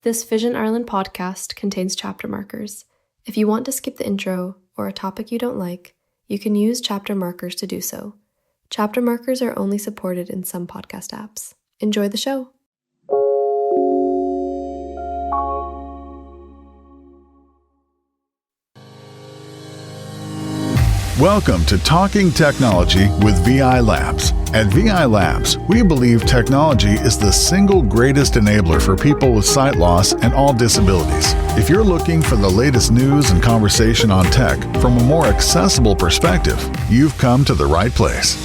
This Vision Ireland podcast contains chapter markers. If you want to skip the intro or a topic you don't like, you can use chapter markers to do so. Chapter markers are only supported in some podcast apps. Enjoy the show. Welcome to Talking Technology with VI Labs. At VI Labs, we believe technology is the single greatest enabler for people with sight loss and all disabilities. If you're looking for the latest news and conversation on tech from a more accessible perspective, you've come to the right place.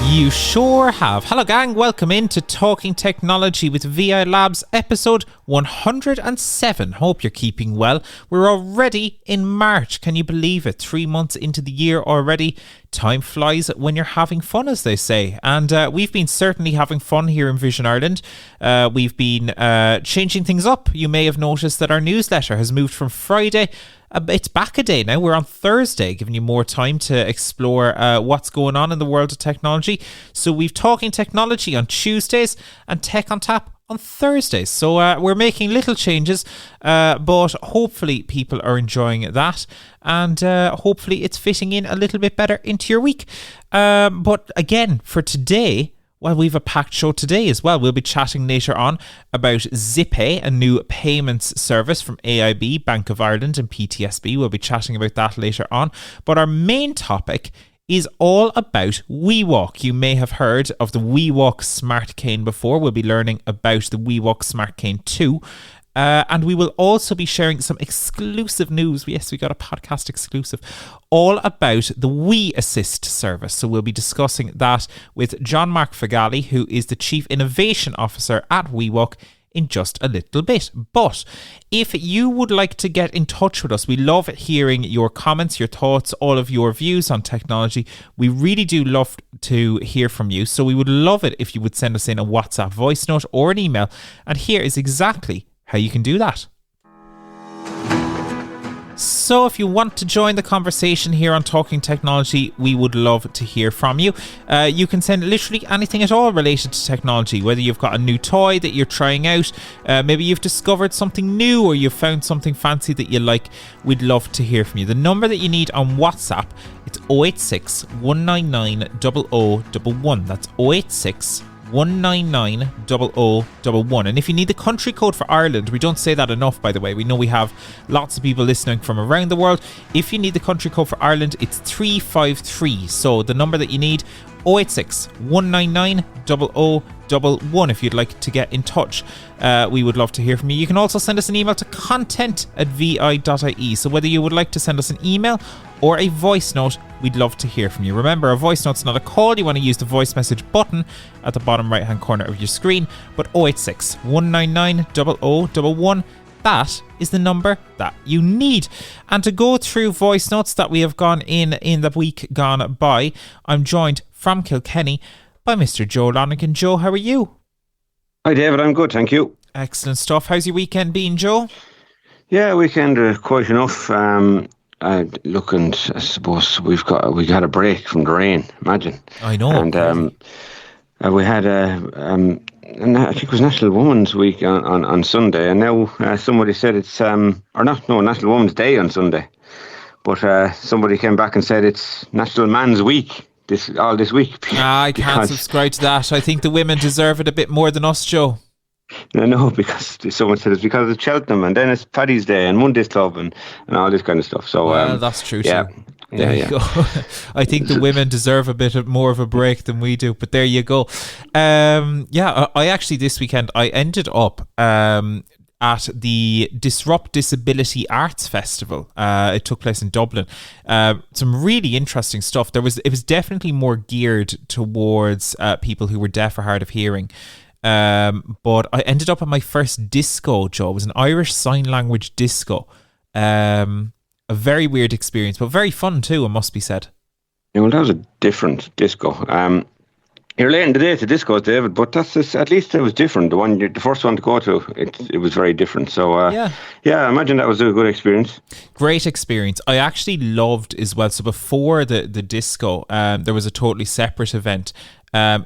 You sure have. Hello gang, welcome in to Talking Technology with VI Labs episode 107. Hope you're keeping well. We're already in March. Can you believe it? 3 months into the year already. Time flies when you're having fun, as they say. And we've been certainly having fun here in Vision Ireland. We've been changing things up. You may have noticed that our newsletter has moved from Friday. It's back a day now. We're on Thursday, giving you more time to explore what's going on in the world of technology. So we've Talking Technology on Tuesdays and Tech on Tap on Thursdays. So we're making little changes, but hopefully people are enjoying that, and hopefully it's fitting in a little bit better into your week. But again, for today, well, we've a packed show today as well. We'll be chatting later on about Zippay, a new payments service from AIB, Bank of Ireland and PTSB. We'll be chatting about that later on. But our main topic is all about weWALK. You may have heard of the weWALK Smart Cane before. We'll be learning about the weWALK Smart Cane 2. And we will also be sharing some exclusive news. Yes, we got a podcast exclusive all about the WeAssist service. So we'll be discussing that with Marc Feghali, who is the Chief Innovation Officer at weWALK, in just a little bit. But if you would like to get in touch with us, we love hearing your comments, your thoughts, all of your views on technology. We really do love to hear from you. So we would love it if you would send us in a WhatsApp voice note or an email. And here is exactly how you can do that. So if you want to join the conversation here on Talking Technology, we would love to hear from you. You can send literally anything at all related to technology, whether you've got a new toy that you're trying out, maybe you've discovered something new or you've found something fancy that you like. We'd love to hear from you. The number that you need on WhatsApp, it's 086 199 0011. That's 086 199 0011. And if you need the country code for Ireland, we don't say that enough, by the way. We know we have lots of people listening from around the world. If you need the country code for Ireland, it's 353. So the number that you need, 086 199 0011, if you'd like to get in touch. We would love to hear from you. You can also send us an email to content@vi.ie. So whether you would like to send us an email or a voice note, we'd love to hear from you. Remember, a voice note's not a call. You want to use the voice message button at the bottom right hand corner of your screen. But 086 199 0011, that is the number that you need. And to go through voice notes that we have gone in the week gone by, I'm joined from Kilkenny by Mr. Joe Lonigan. Joe, how are you? Hi David, I'm good, thank you. Excellent stuff. How's your weekend been, Joe? Yeah, weekend quite enough. Look, and I suppose we had a break from the rain. Imagine. I know. And we had and I think it was National Women's Week on Sunday, and now somebody said it's National Women's Day on Sunday, but somebody came back and said it's National Man's Week this week. I can't subscribe to that. I think the women deserve it a bit more than us, Joe. No, because someone said it's because of Cheltenham, and then it's Paddy's Day and Monday's Club and all this kind of stuff. So well, that's true too. Yeah. There you go. I think the women deserve a bit more of a break than we do, but there you go. I actually this weekend I ended up at the Disrupt Disability Arts Festival. It took place in Dublin. Some really interesting stuff. It was definitely more geared towards people who were deaf or hard of hearing. But I ended up at my first disco, Joe. It was an Irish Sign Language disco. A very weird experience, but very fun too, it must be said. Yeah, well, that was a different disco. You're late in the day to discos, David, but at least it was different. The first one to go to, it was very different. So yeah, I imagine that was a good experience. Great experience. I actually loved as well. So before the disco, there was a totally separate event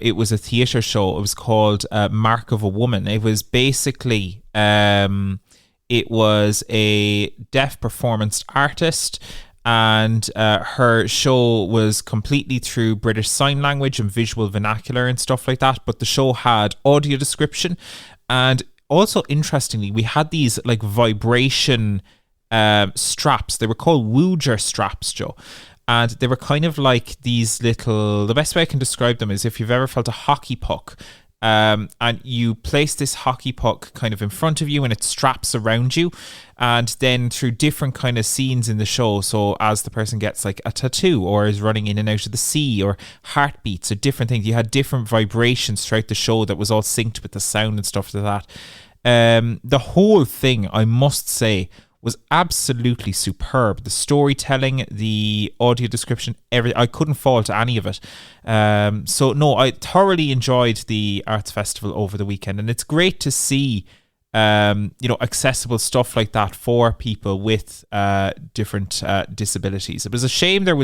It was a theatre show. It was called Marc of a Woman. It was basically, it was a deaf performance artist, and her show was completely through British Sign Language and visual vernacular and stuff like that. But the show had audio description, and also interestingly, we had these like vibration straps. They were called Wooger straps, Joe. And they were kind of like these little, the best way I can describe them is if you've ever felt a hockey puck, and you place this hockey puck kind of in front of you and it straps around you. And then through different kind of scenes in the show, so as the person gets like a tattoo or is running in and out of the sea or heartbeats or different things, you had different vibrations throughout the show that was all synced with the sound and stuff like that. The whole thing, I must say, was absolutely superb. The storytelling, the audio description, everything. I couldn't fault any of it. So no, I thoroughly enjoyed the Arts Festival over the weekend, and it's great to see accessible stuff like that for people with different disabilities. It was a shame there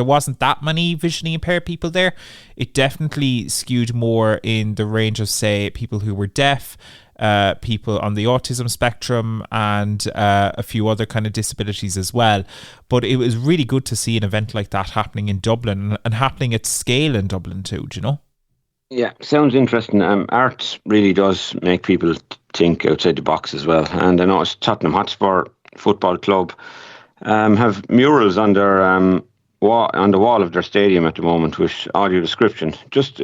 wasn't that many visually impaired people there. It definitely skewed more in the range of, say, people who were deaf, people on the autism spectrum, and a few other kind of disabilities as well. But it was really good to see an event like that happening in Dublin and happening at scale in Dublin too, do you know? Yeah, sounds interesting. Art really does make people think outside the box as well. And I noticed Tottenham Hotspur Football Club have murals on their on the wall of their stadium at the moment with audio description.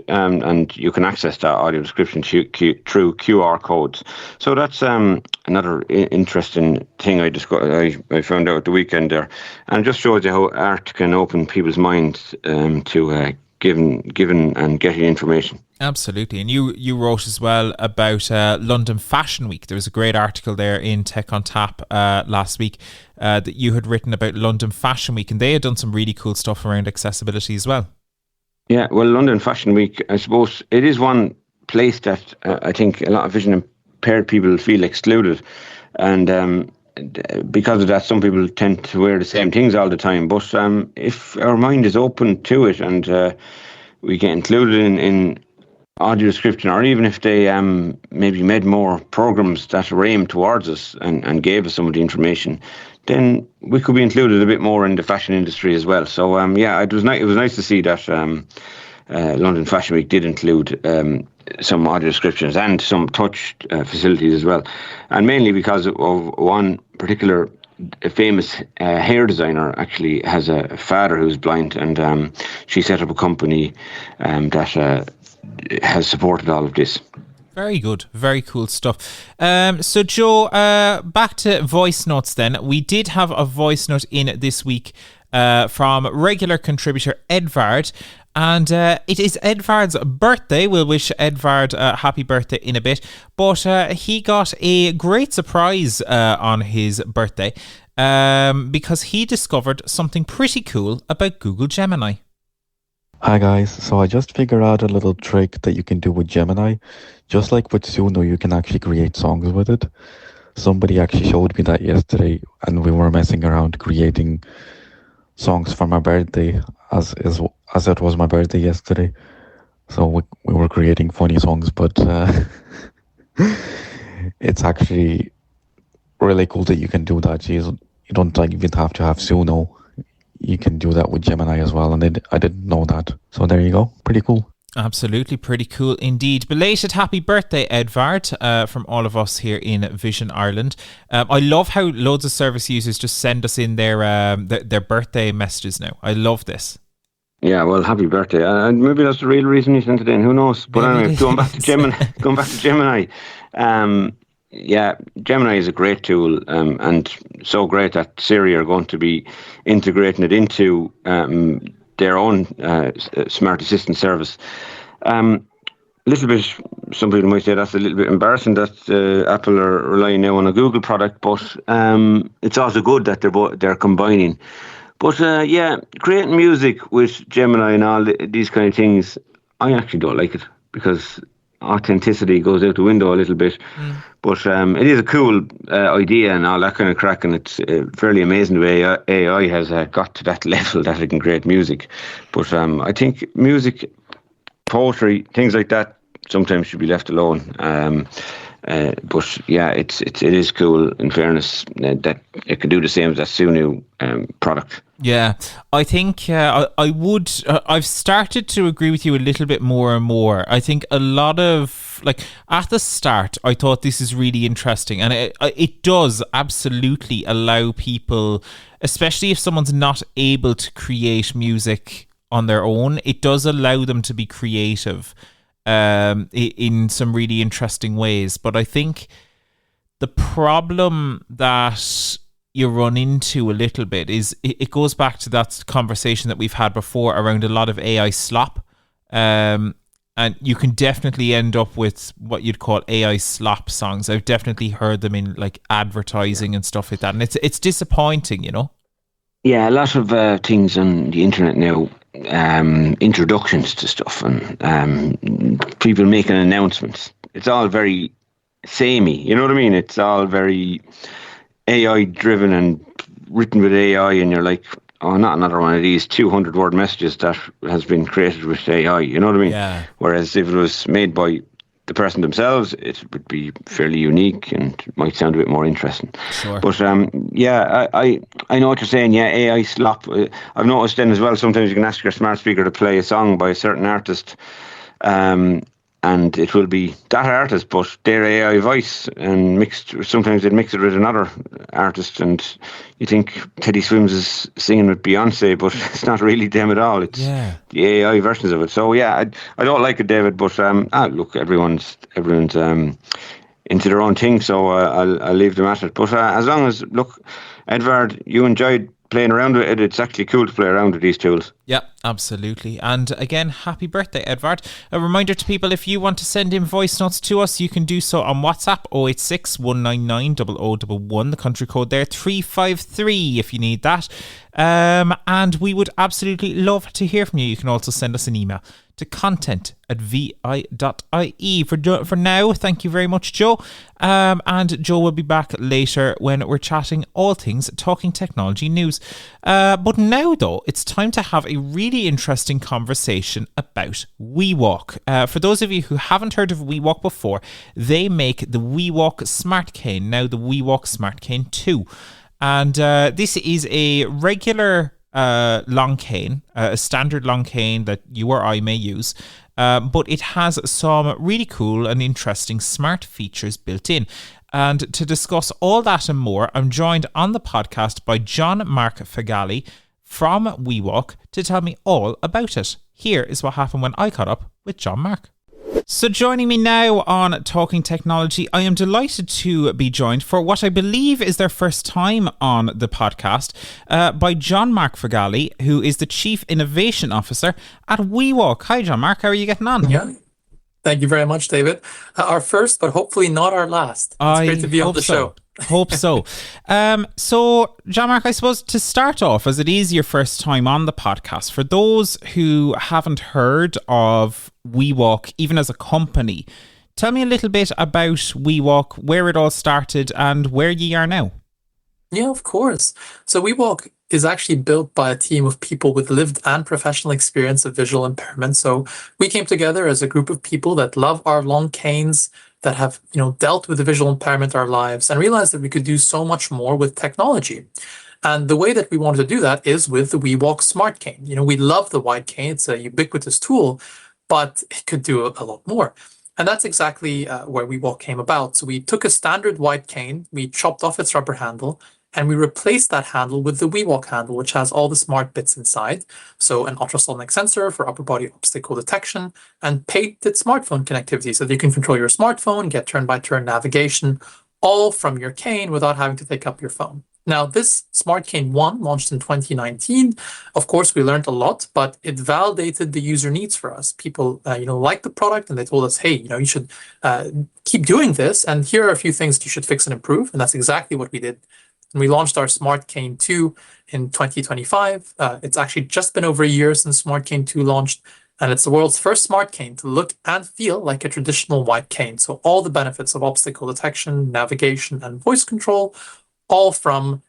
And you can access that audio description through QR codes. So that's another interesting thing I found out at the weekend there, and it just shows you how art can open people's minds to given and getting information. Absolutely. And you wrote as well about London Fashion Week. There was a great article there in Tech on Tap last week that you had written about London Fashion Week, and they had done some really cool stuff around accessibility as well. Yeah, well, London Fashion Week, I suppose it is one place that I think a lot of vision impaired people feel excluded, and because of that, some people tend to wear the same things all the time. But if our mind is open to it and we get included in audio description, or even if they maybe made more programs that were aimed towards us and gave us some of the information, then we could be included a bit more in the fashion industry as well. So it was nice to see that London Fashion Week did include some audio descriptions and some touch facilities as well, and mainly because of one particular famous hair designer actually has a father who's blind, and she set up a company that has supported all of this. Very good. Very cool stuff. So, Joe, back to voice notes then. We did have a voice note in this week from regular contributor Edvard. And it is Edvard's birthday. We'll wish Edvard a happy birthday in a bit. But he got a great surprise on his birthday because he discovered something pretty cool about Google Gemini. Hi guys, so I just figured out a little trick that you can do with Gemini. Just like with Suno, you can actually create songs with it. Somebody actually showed me that yesterday, and we were messing around creating songs for my birthday, as it was my birthday yesterday. So we were creating funny songs, but it's actually really cool that you can do that. You don't even have to have Suno. You can do that with Gemini as well, and I didn't know that. So there you go. Pretty cool. Absolutely, pretty cool indeed. Belated happy birthday, Edvard, from all of us here in Vision Ireland. I love how loads of service users just send us in their birthday messages now. I love this. Yeah, well, happy birthday. Maybe that's the real reason you sent it in. Who knows? But anyway, going back to Gemini. Yeah, Gemini is a great tool, and so great that Siri are going to be integrating it into their own smart assistant service. A little bit, some people might say that's a little bit embarrassing that Apple are relying now on a Google product, but it's also good that they're combining. But creating music with Gemini and all these kind of things, I actually don't like it because authenticity goes out the window a little bit. But it is a cool idea and all that kind of crack, and it's fairly amazing the way AI has got to that level that it can create music. But I think music poetry, things like that sometimes should be left alone. But yeah, it is cool, in fairness, that it can do the same as that Sunu product. Yeah, I think I've started to agree with you a little bit more and more. I think a lot of, like, at the start, I thought this is really interesting, and it does absolutely allow people, especially if someone's not able to create music on their own, it does allow them to be creative in some really interesting ways. But I think the problem that you run into a little bit is it goes back to that conversation that we've had before around a lot of AI slop. And you can definitely end up with what you'd call AI slop songs. I've definitely heard them in like advertising and stuff like that. And it's disappointing, you know? Yeah, a lot of things on the internet now, introductions to stuff and people making announcements. It's all very samey, you know what I mean? It's all very AI driven and written with AI, and you're like, oh, not another one of these 200-word messages that has been created with AI, you know what I mean? Yeah. Whereas if it was made by the person themselves, it would be fairly unique and might sound a bit more interesting. Sure. But yeah, I know what you're saying. Yeah, AI slop. I've noticed then as well, sometimes you can ask your smart speaker to play a song by a certain artist, and it will be that artist, but their AI voice, and mixed. Sometimes they'd mix it with another artist, and you think Teddy Swims is singing with Beyonce, but it's not really them at all. It's the AI versions of it. So yeah, I don't like it, David, but look, everyone's into their own thing, so I'll leave them at it. But as long as, look, Edvard, you enjoyed playing around with it, it's actually cool to play around with these tools. Yeah, absolutely. And again, happy birthday, Edvard. A reminder to people, if you want to send in voice notes to us, you can do so on WhatsApp 086 199 0011, the country code there 353 if you need that. And we would absolutely love to hear from you. You can also send us an email to content@vi.ie. For now, thank you very much, Joe. And Joe will be back later when we're chatting all things talking technology news. But now, though, it's time to have a really interesting conversation about weWALK. For those of you who haven't heard of weWALK before, they make the weWALK Smart Cane, now the weWALK Smart Cane 2. And this is a regular long cane, a standard long cane that you or I may use, but it has some really cool and interesting smart features built in. And to discuss all that and more, I'm joined on the podcast by Marc Feghali from weWALK to tell me all about it. Here is what happened when I caught up with Marc. So joining me now on Talking Technology, I am delighted to be joined for what I believe is their first time on the podcast by Marc Feghali, who is the Chief Innovation Officer at weWALK. Hi, Marc. How are you getting on? Yeah. Thank you very much, David. Our first, but hopefully not our last. It's great to be on the show. Hope so. So, Marc, I suppose to start off, as it is your first time on the podcast, for those who haven't heard of weWALK, even as a company, tell me a little bit about weWALK, where it all started and where ye are now. Yeah, of course. So weWALK is actually built by a team of people with lived and professional experience of visual impairment. So we came together as a group of people that love our long canes, that have, dealt with the visual impairment our lives, and realized that we could do so much more with technology. And the way that we wanted to do that is with the weWALK Smart Cane. We love the white cane. It's a ubiquitous tool, but it could do a lot more. And that's exactly where weWALK came about. So we took a standard white cane, we chopped off its rubber handle, and we replaced that handle with the weWALK handle, which has all the smart bits inside. So an ultrasonic sensor for upper body obstacle detection, and patented smartphone connectivity, so that you can control your smartphone, get turn-by-turn navigation, all from your cane without having to take up your phone. Now, this Smart Cane 1 launched in 2019. Of course, we learned a lot, but it validated the user needs for us. People, liked the product, and they told us, hey, you should keep doing this, and here are a few things that you should fix and improve. And that's exactly what we did. And we launched our Smart Cane 2 in 2025. It's actually just been over a year since Smart Cane 2 launched, and it's the world's first smart cane to look and feel like a traditional white cane. So all the benefits of obstacle detection, navigation, and voice control, all from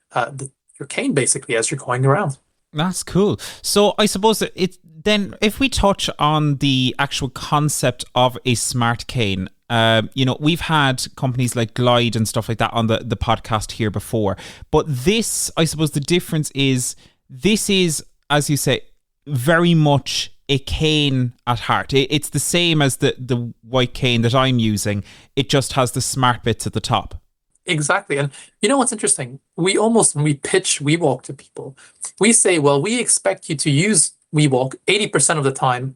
your cane, basically, as you're going around. That's cool. So I suppose that Then if we touch on the actual concept of a smart cane, we've had companies like Glide and stuff like that on the podcast here before. But this, I suppose the difference is, this is, as you say, very much a cane at heart. It's the same as the white cane that I'm using. It just has the smart bits at the top. Exactly. And you know what's interesting? When we pitch weWALK to people, we say, well, we expect you to use weWALK 80% of the time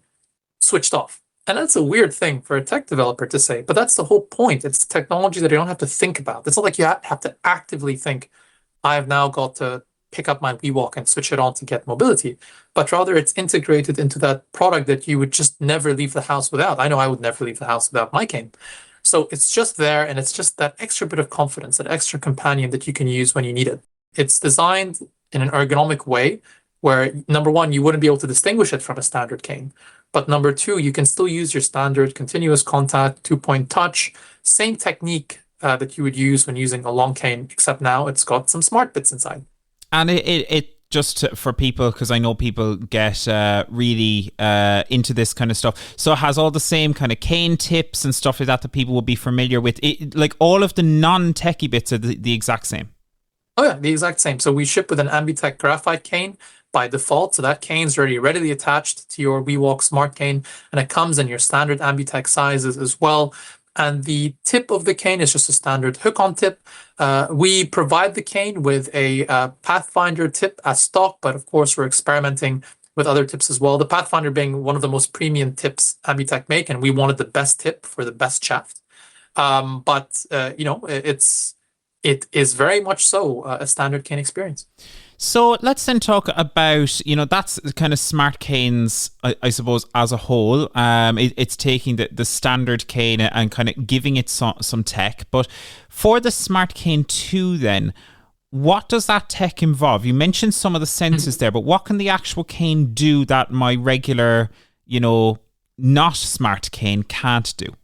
switched off. And that's a weird thing for a tech developer to say, but that's the whole point. It's technology that you don't have to think about. It's not like you have to actively think, I've now got to pick up my weWALK and switch it on to get mobility, but rather it's integrated into that product that you would just never leave the house without. I know I would never leave the house without my cane. So it's just there, and it's just that extra bit of confidence, that extra companion that you can use when you need it. It's designed in an ergonomic way where, number one, you wouldn't be able to distinguish it from a standard cane. But number two, you can still use your standard continuous contact, 2-point touch, same technique that you would use when using a long cane, except now it's got some smart bits inside. And it just for people, because I know people get really into this kind of stuff. So it has all the same kind of cane tips and stuff like that people will be familiar with. Like all of the non-techie bits are the exact same. Oh yeah, the exact same. So we ship with an Ambitech graphite cane by default. So that cane's already readily attached to your weWALK smart cane, and it comes in your standard Ambitech sizes as well. And the tip of the cane is just a standard hook-on tip. We provide the cane with a Pathfinder tip as stock, but of course we're experimenting with other tips as well. The Pathfinder being one of the most premium tips Ambitech make, and we wanted the best tip for the best shaft. It is very much so a standard cane experience. So let's then talk about, that's kind of smart canes, I suppose, as a whole. It's taking the standard cane and kind of giving it some tech. But for the smart cane 2 then, what does that tech involve? You mentioned some of the sensors there, but what can the actual cane do that my regular, not smart cane can't do?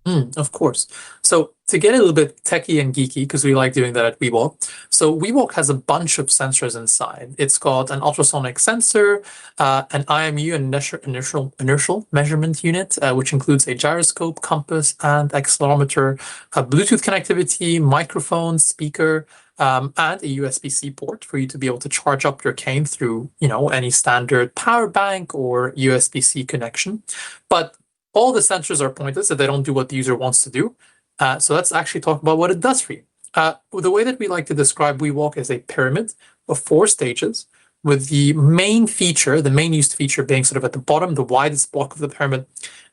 Of course. So to get a little bit techie and geeky, because we like doing that at weWALK. So weWALK has a bunch of sensors inside. It's got an ultrasonic sensor, an IMU, an inertial measurement unit, which includes a gyroscope, compass, and accelerometer, Bluetooth connectivity, microphone, speaker, and a USB-C port for you to be able to charge up your cane through, any standard power bank or USB-C connection. But all the sensors are pointless, so they don't do what the user wants to do. So let's actually talk about what it does for you. The way that we like to describe weWALK is a pyramid of 4 stages, with the main feature, the main used feature being sort of at the bottom, the widest block of the pyramid,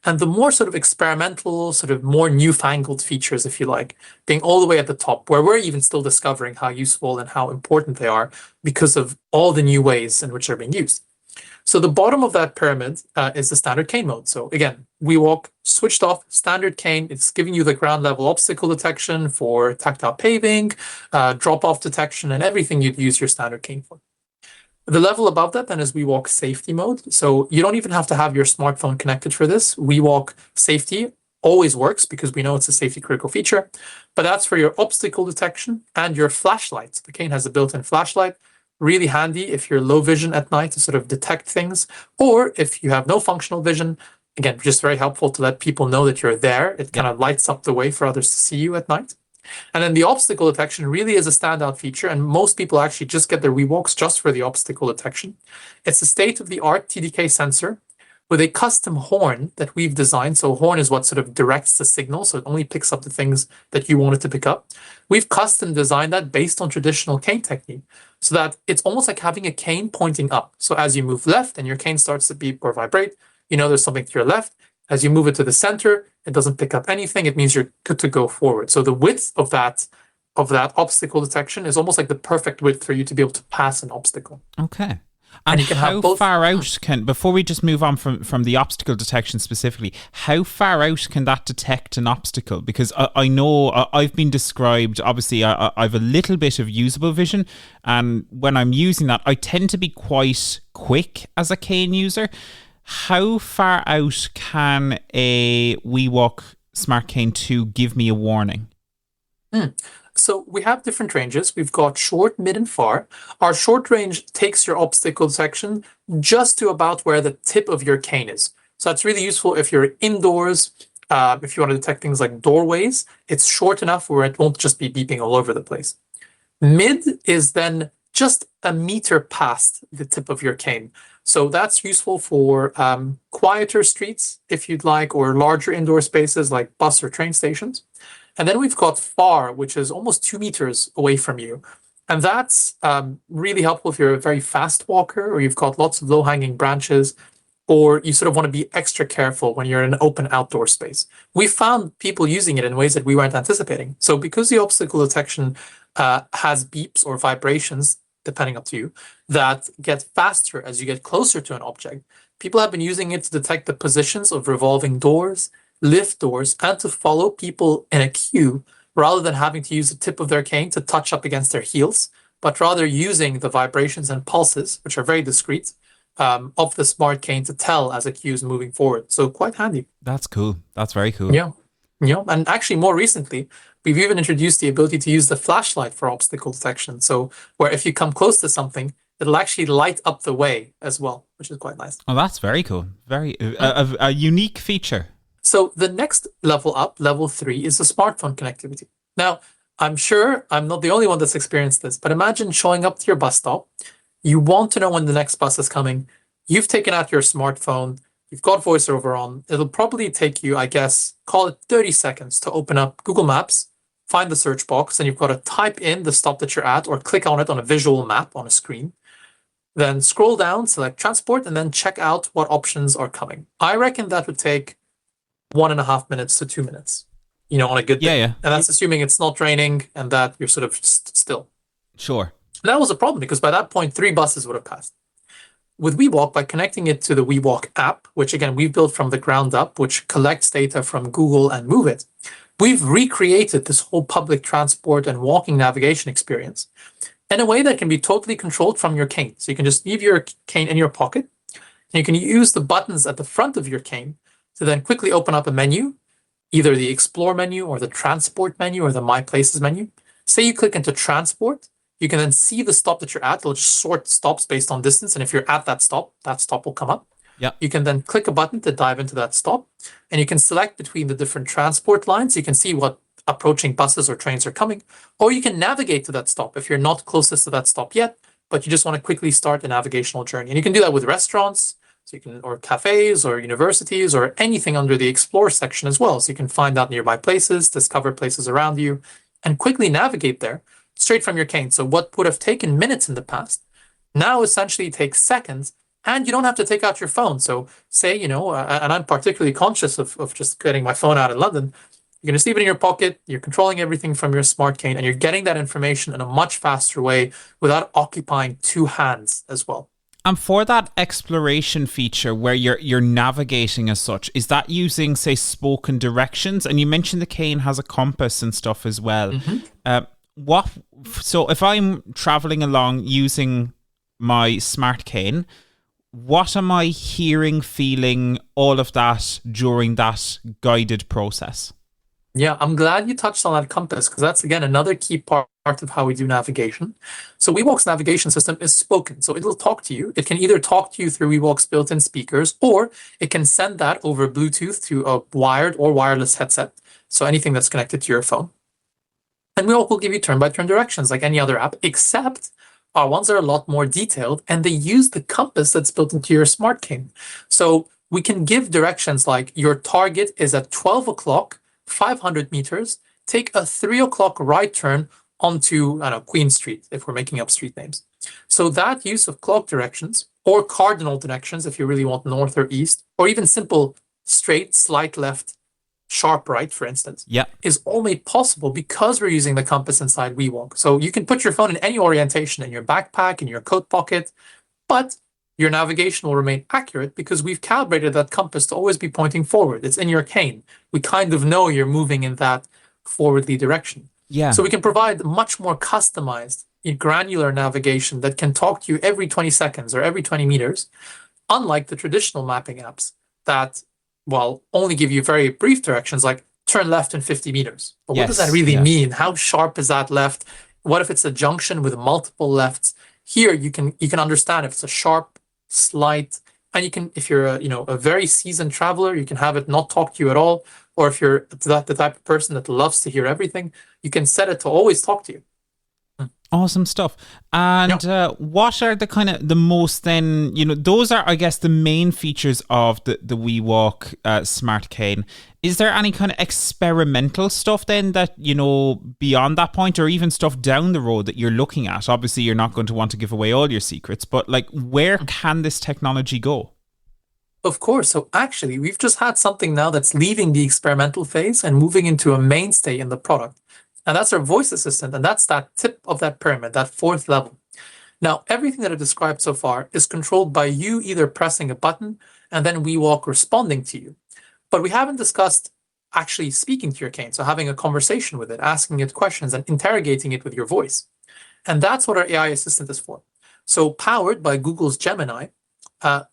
and the more sort of experimental, sort of more newfangled features, if you like, being all the way at the top, where we're even still discovering how useful and how important they are because of all the new ways in which they're being used. So the bottom of that pyramid is the standard cane mode. So again, weWALK switched off, standard cane. It's giving you the ground level obstacle detection for tactile paving, drop-off detection, and everything you'd use your standard cane for. The level above that then is weWALK safety mode. So you don't even have to have your smartphone connected for this. weWALK safety always works because we know it's a safety critical feature, but that's for your obstacle detection and your flashlights. The cane has a built-in flashlight. Really handy if you're low vision at night to sort of detect things, or if you have no functional vision, again, just very helpful to let people know that you're there. It kind of lights up the way for others to see you at night. And then the obstacle detection really is a standout feature, and most people actually just get their weWALKs just for the obstacle detection. It's a state-of-the-art TDK sensor with a custom horn that we've designed. So a horn is what sort of directs the signal, so it only picks up the things that you want it to pick up. We've custom designed that based on traditional cane technique, so that it's almost like having a cane pointing up. So as you move left and your cane starts to beep or vibrate, there's something to your left. As you move it to the center, it doesn't pick up anything. It means you're good to go forward. So the width of that obstacle detection is almost like the perfect width for you to be able to pass an obstacle. Okay. And you can how far out before we just move on from the obstacle detection specifically, how far out can that detect an obstacle? Because I know I've been described, obviously I've a little bit of usable vision, and when I'm using that, I tend to be quite quick as a cane user. How far out can a weWALK Smart Cane 2 give me a warning? So we have different ranges. We've got short, mid, and far. Our short range takes your obstacle detection just to about where the tip of your cane is. So that's really useful if you're indoors, if you want to detect things like doorways. It's short enough where it won't just be beeping all over the place. Mid is then just a meter past the tip of your cane. So that's useful for quieter streets, if you'd like, or larger indoor spaces like bus or train stations. And then we've got far, which is almost 2 meters away from you. And that's really helpful if you're a very fast walker, or you've got lots of low-hanging branches, or you sort of want to be extra careful when you're in an open outdoor space. We found people using it in ways that we weren't anticipating. So because the obstacle detection has beeps or vibrations, depending up to you, that get faster as you get closer to an object, people have been using it to detect the positions of revolving doors, lift doors, and to follow people in a queue rather than having to use the tip of their cane to touch up against their heels, but rather using the vibrations and pulses, which are very discreet, of the smart cane to tell as a queue is moving forward. So quite handy. That's cool. That's very cool. Yeah. Yeah. And actually more recently, we've even introduced the ability to use the flashlight for obstacle detection. So where if you come close to something, it'll actually light up the way as well, which is quite nice. Oh, that's very cool. Very a unique feature. So the next level up, level 3, is the smartphone connectivity. Now, I'm sure I'm not the only one that's experienced this, but imagine showing up to your bus stop. You want to know when the next bus is coming. You've taken out your smartphone. You've got voiceover on. It'll probably take you, I guess, call it 30 seconds to open up Google Maps, find the search box, and you've got to type in the stop that you're at or click on it on a visual map on a screen. Then scroll down, select transport, and then check out what options are coming. I reckon that would take 1.5 minutes to 2 minutes, on a good day. Yeah. And that's assuming it's not raining and that you're sort of still. Sure. And that was a problem because by that point, 3 buses would have passed. With weWALK, by connecting it to the weWALK app, which again, we've built from the ground up, which collects data from Google and Move It, we've recreated this whole public transport and walking navigation experience in a way that can be totally controlled from your cane. So you can just leave your cane in your pocket, and you can use the buttons at the front of your cane to then quickly open up a menu, either the Explore menu or the Transport menu or the My Places menu. Say you click into Transport, you can then see the stop that you're at. It'll just sort stops based on distance. And if you're at that stop will come up. Yeah. You can then click a button to dive into that stop. And you can select between the different transport lines. You can see what approaching buses or trains are coming. Or you can navigate to that stop if you're not closest to that stop yet, but you just want to quickly start a navigational journey. And you can do that with restaurants, or cafes or universities or anything under the Explore section as well. So you can find out nearby places, discover places around you, and quickly navigate there straight from your cane. So what would have taken minutes in the past now essentially takes seconds, and you don't have to take out your phone. So say, and I'm particularly conscious of just getting my phone out in London. You can just leave it in your pocket. You're controlling everything from your smart cane, and you're getting that information in a much faster way without occupying 2 hands as well. And for that exploration feature where you're navigating as such, is that using, say, spoken directions? And you mentioned the cane has a compass and stuff as well. Mm-hmm. So if I'm traveling along using my smart cane, what am I hearing, feeling, all of that during that guided process? Yeah, I'm glad you touched on that compass, because that's, again, another key part of how we do navigation. So weWALK's navigation system is spoken. So it'll talk to you. It can either talk to you through weWALK's built-in speakers, or it can send that over Bluetooth to a wired or wireless headset. So anything that's connected to your phone. And weWALK will give you turn-by-turn directions like any other app, except our ones are a lot more detailed, and they use the compass that's built into your smart cane. So we can give directions like your target is at 12 o'clock, 500 meters, take a 3 o'clock right turn onto Queen Street, if we're making up street names. So that use of clock directions or cardinal directions, if you really want north or east, or even simple straight, slight left, sharp right, for instance, is all made possible because we're using the compass inside weWALK. So you can put your phone in any orientation, in your backpack, in your coat pocket, but your navigation will remain accurate because we've calibrated that compass to always be pointing forward. It's in your cane. We kind of know you're moving in that forwardly direction. Yeah. So we can provide much more customized, granular navigation that can talk to you every 20 seconds or every 20 meters, unlike the traditional mapping apps that, only give you very brief directions like turn left in 50 meters. But what does Yes, that really yeah. mean? How sharp is that left? What if it's a junction with multiple lefts? Here you can understand if it's a sharp, slight, and you can, if you're a very seasoned traveler, you can have it not talk to you at all. Or if you're the type of person that loves to hear everything, you can set it to always talk to you. Awesome stuff. And what are the most then, those are, I guess, the main features of the weWALK Smart Cane. Is there any kind of experimental stuff then that, beyond that point, or even stuff down the road that you're looking at? Obviously, you're not going to want to give away all your secrets, but where can this technology go? Of course. So actually, we've just had something now that's leaving the experimental phase and moving into a mainstay in the product. And that's our voice assistant. And that's that tip of that pyramid, that fourth level. Now, everything that I've described so far is controlled by you either pressing a button and then weWALK responding to you. But we haven't discussed actually speaking to your cane. So having a conversation with it, asking it questions and interrogating it with your voice. And that's what our AI assistant is for. So powered by Google's Gemini,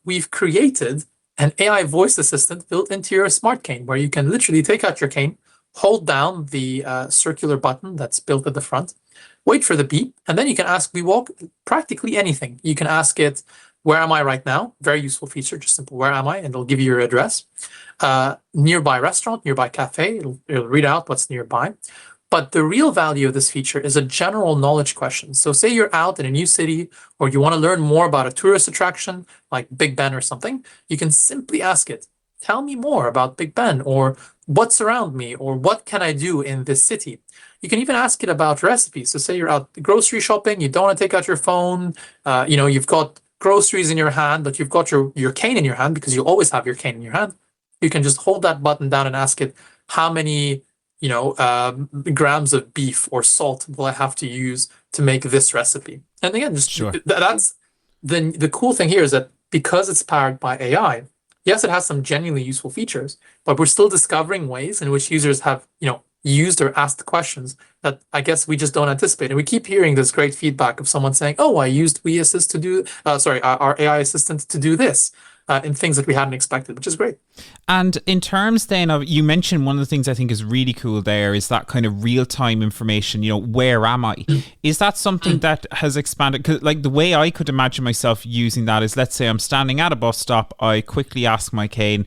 we've created an AI voice assistant built into your smart cane, where you can literally take out your cane, hold down the circular button that's built at the front, wait for the beep, and then you can ask weWALK practically anything. You can ask it, where am I right now? Very useful feature, just simple, where am I? And it'll give you your address. Nearby restaurant, nearby cafe, it'll read out what's nearby. But the real value of this feature is a general knowledge question. So say you're out in a new city, or you want to learn more about a tourist attraction like Big Ben or something, you can simply ask it, tell me more about Big Ben, or what's around me, or what can I do in this city? You can even ask it about recipes. So say you're out grocery shopping, you don't want to take out your phone, you've got groceries in your hand, but you've got your cane in your hand because you always have your cane in your hand. You can just hold that button down and ask it, how many grams of beef or salt will I have to use to make this recipe? And again, that's the cool thing here is that because it's powered by AI, yes, it has some genuinely useful features, but we're still discovering ways in which users have, used or asked questions that I guess we just don't anticipate. And we keep hearing this great feedback of someone saying, oh, I used WeAssist to do, our AI assistant to do this. In things that we hadn't expected, which is great. And in terms then of, you mentioned one of the things I think is really cool there is that kind of real-time information, where am I? Is that something that has expanded? Because the way I could imagine myself using that is, let's say I'm standing at a bus stop, I quickly ask my cane,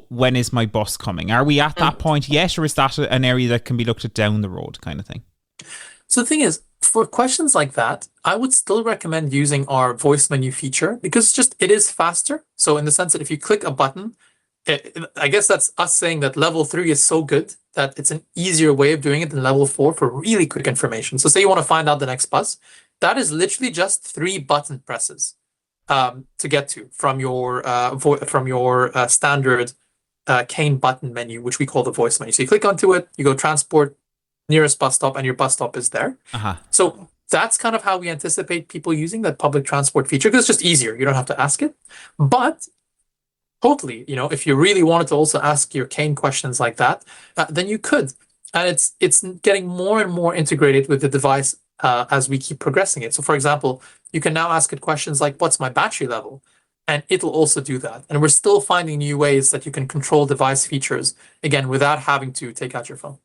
when is my bus coming? Are we at that point yet, or is that an area that can be looked at down the road kind of thing? So the thing is, for questions like that, I would still recommend using our voice menu feature because it is faster. So in the sense that if you click a button, I guess that's us saying that level 3 is so good that it's an easier way of doing it than level 4 for really quick information. So say you want to find out the next bus, that is literally just 3 button presses to get to from your standard cane button menu, which we call the voice menu. So you click onto it, you go transport, nearest bus stop, and your bus stop is there. So that's kind of how we anticipate people using that public transport feature, because it's just easier. You don't have to ask it. But totally, if you really wanted to also ask your cane questions like that, then you could. And it's getting more and more integrated with the device as we keep progressing it. So for example, you can now ask it questions like, what's my battery level? And it'll also do that. And we're still finding new ways that you can control device features, again, without having to take out your phone.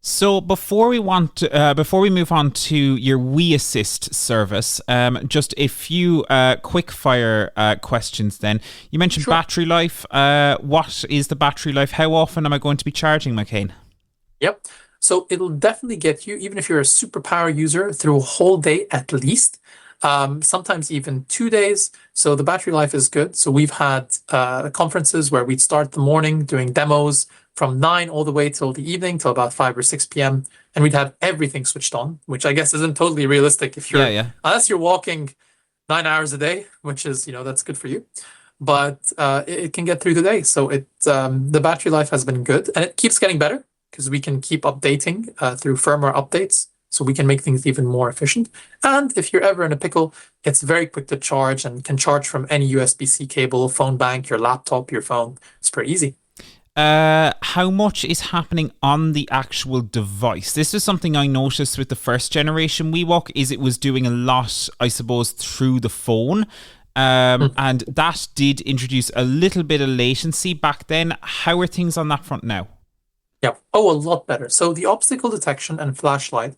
So before we move on to your WeAssist service, just a few quick fire questions then. You mentioned battery life. What is the battery life? How often am I going to be charging my cane? Yep. So it'll definitely get you, even if you're a superpower user, through a whole day at least. Sometimes even 2 days. So the battery life is good. So we've had conferences where we'd start the morning doing demos from 9 all the way till the evening, till about 5 or 6 p.m. And we'd have everything switched on, which I guess isn't totally realistic if you're, unless you're walking 9 hours a day, which is, that's good for you. But it can get through the day. So the battery life has been good, and it keeps getting better because we can keep updating through firmware updates. So we can make things even more efficient. And if you're ever in a pickle, it's very quick to charge and can charge from any USB-C cable, phone bank, your laptop, your phone. It's pretty easy. How much is happening on the actual device? This is something I noticed with the first generation weWALK, is it was doing a lot, I suppose, through the phone. And that did introduce a little bit of latency back then. How are things on that front now? Yeah. Oh, a lot better. So the obstacle detection and flashlight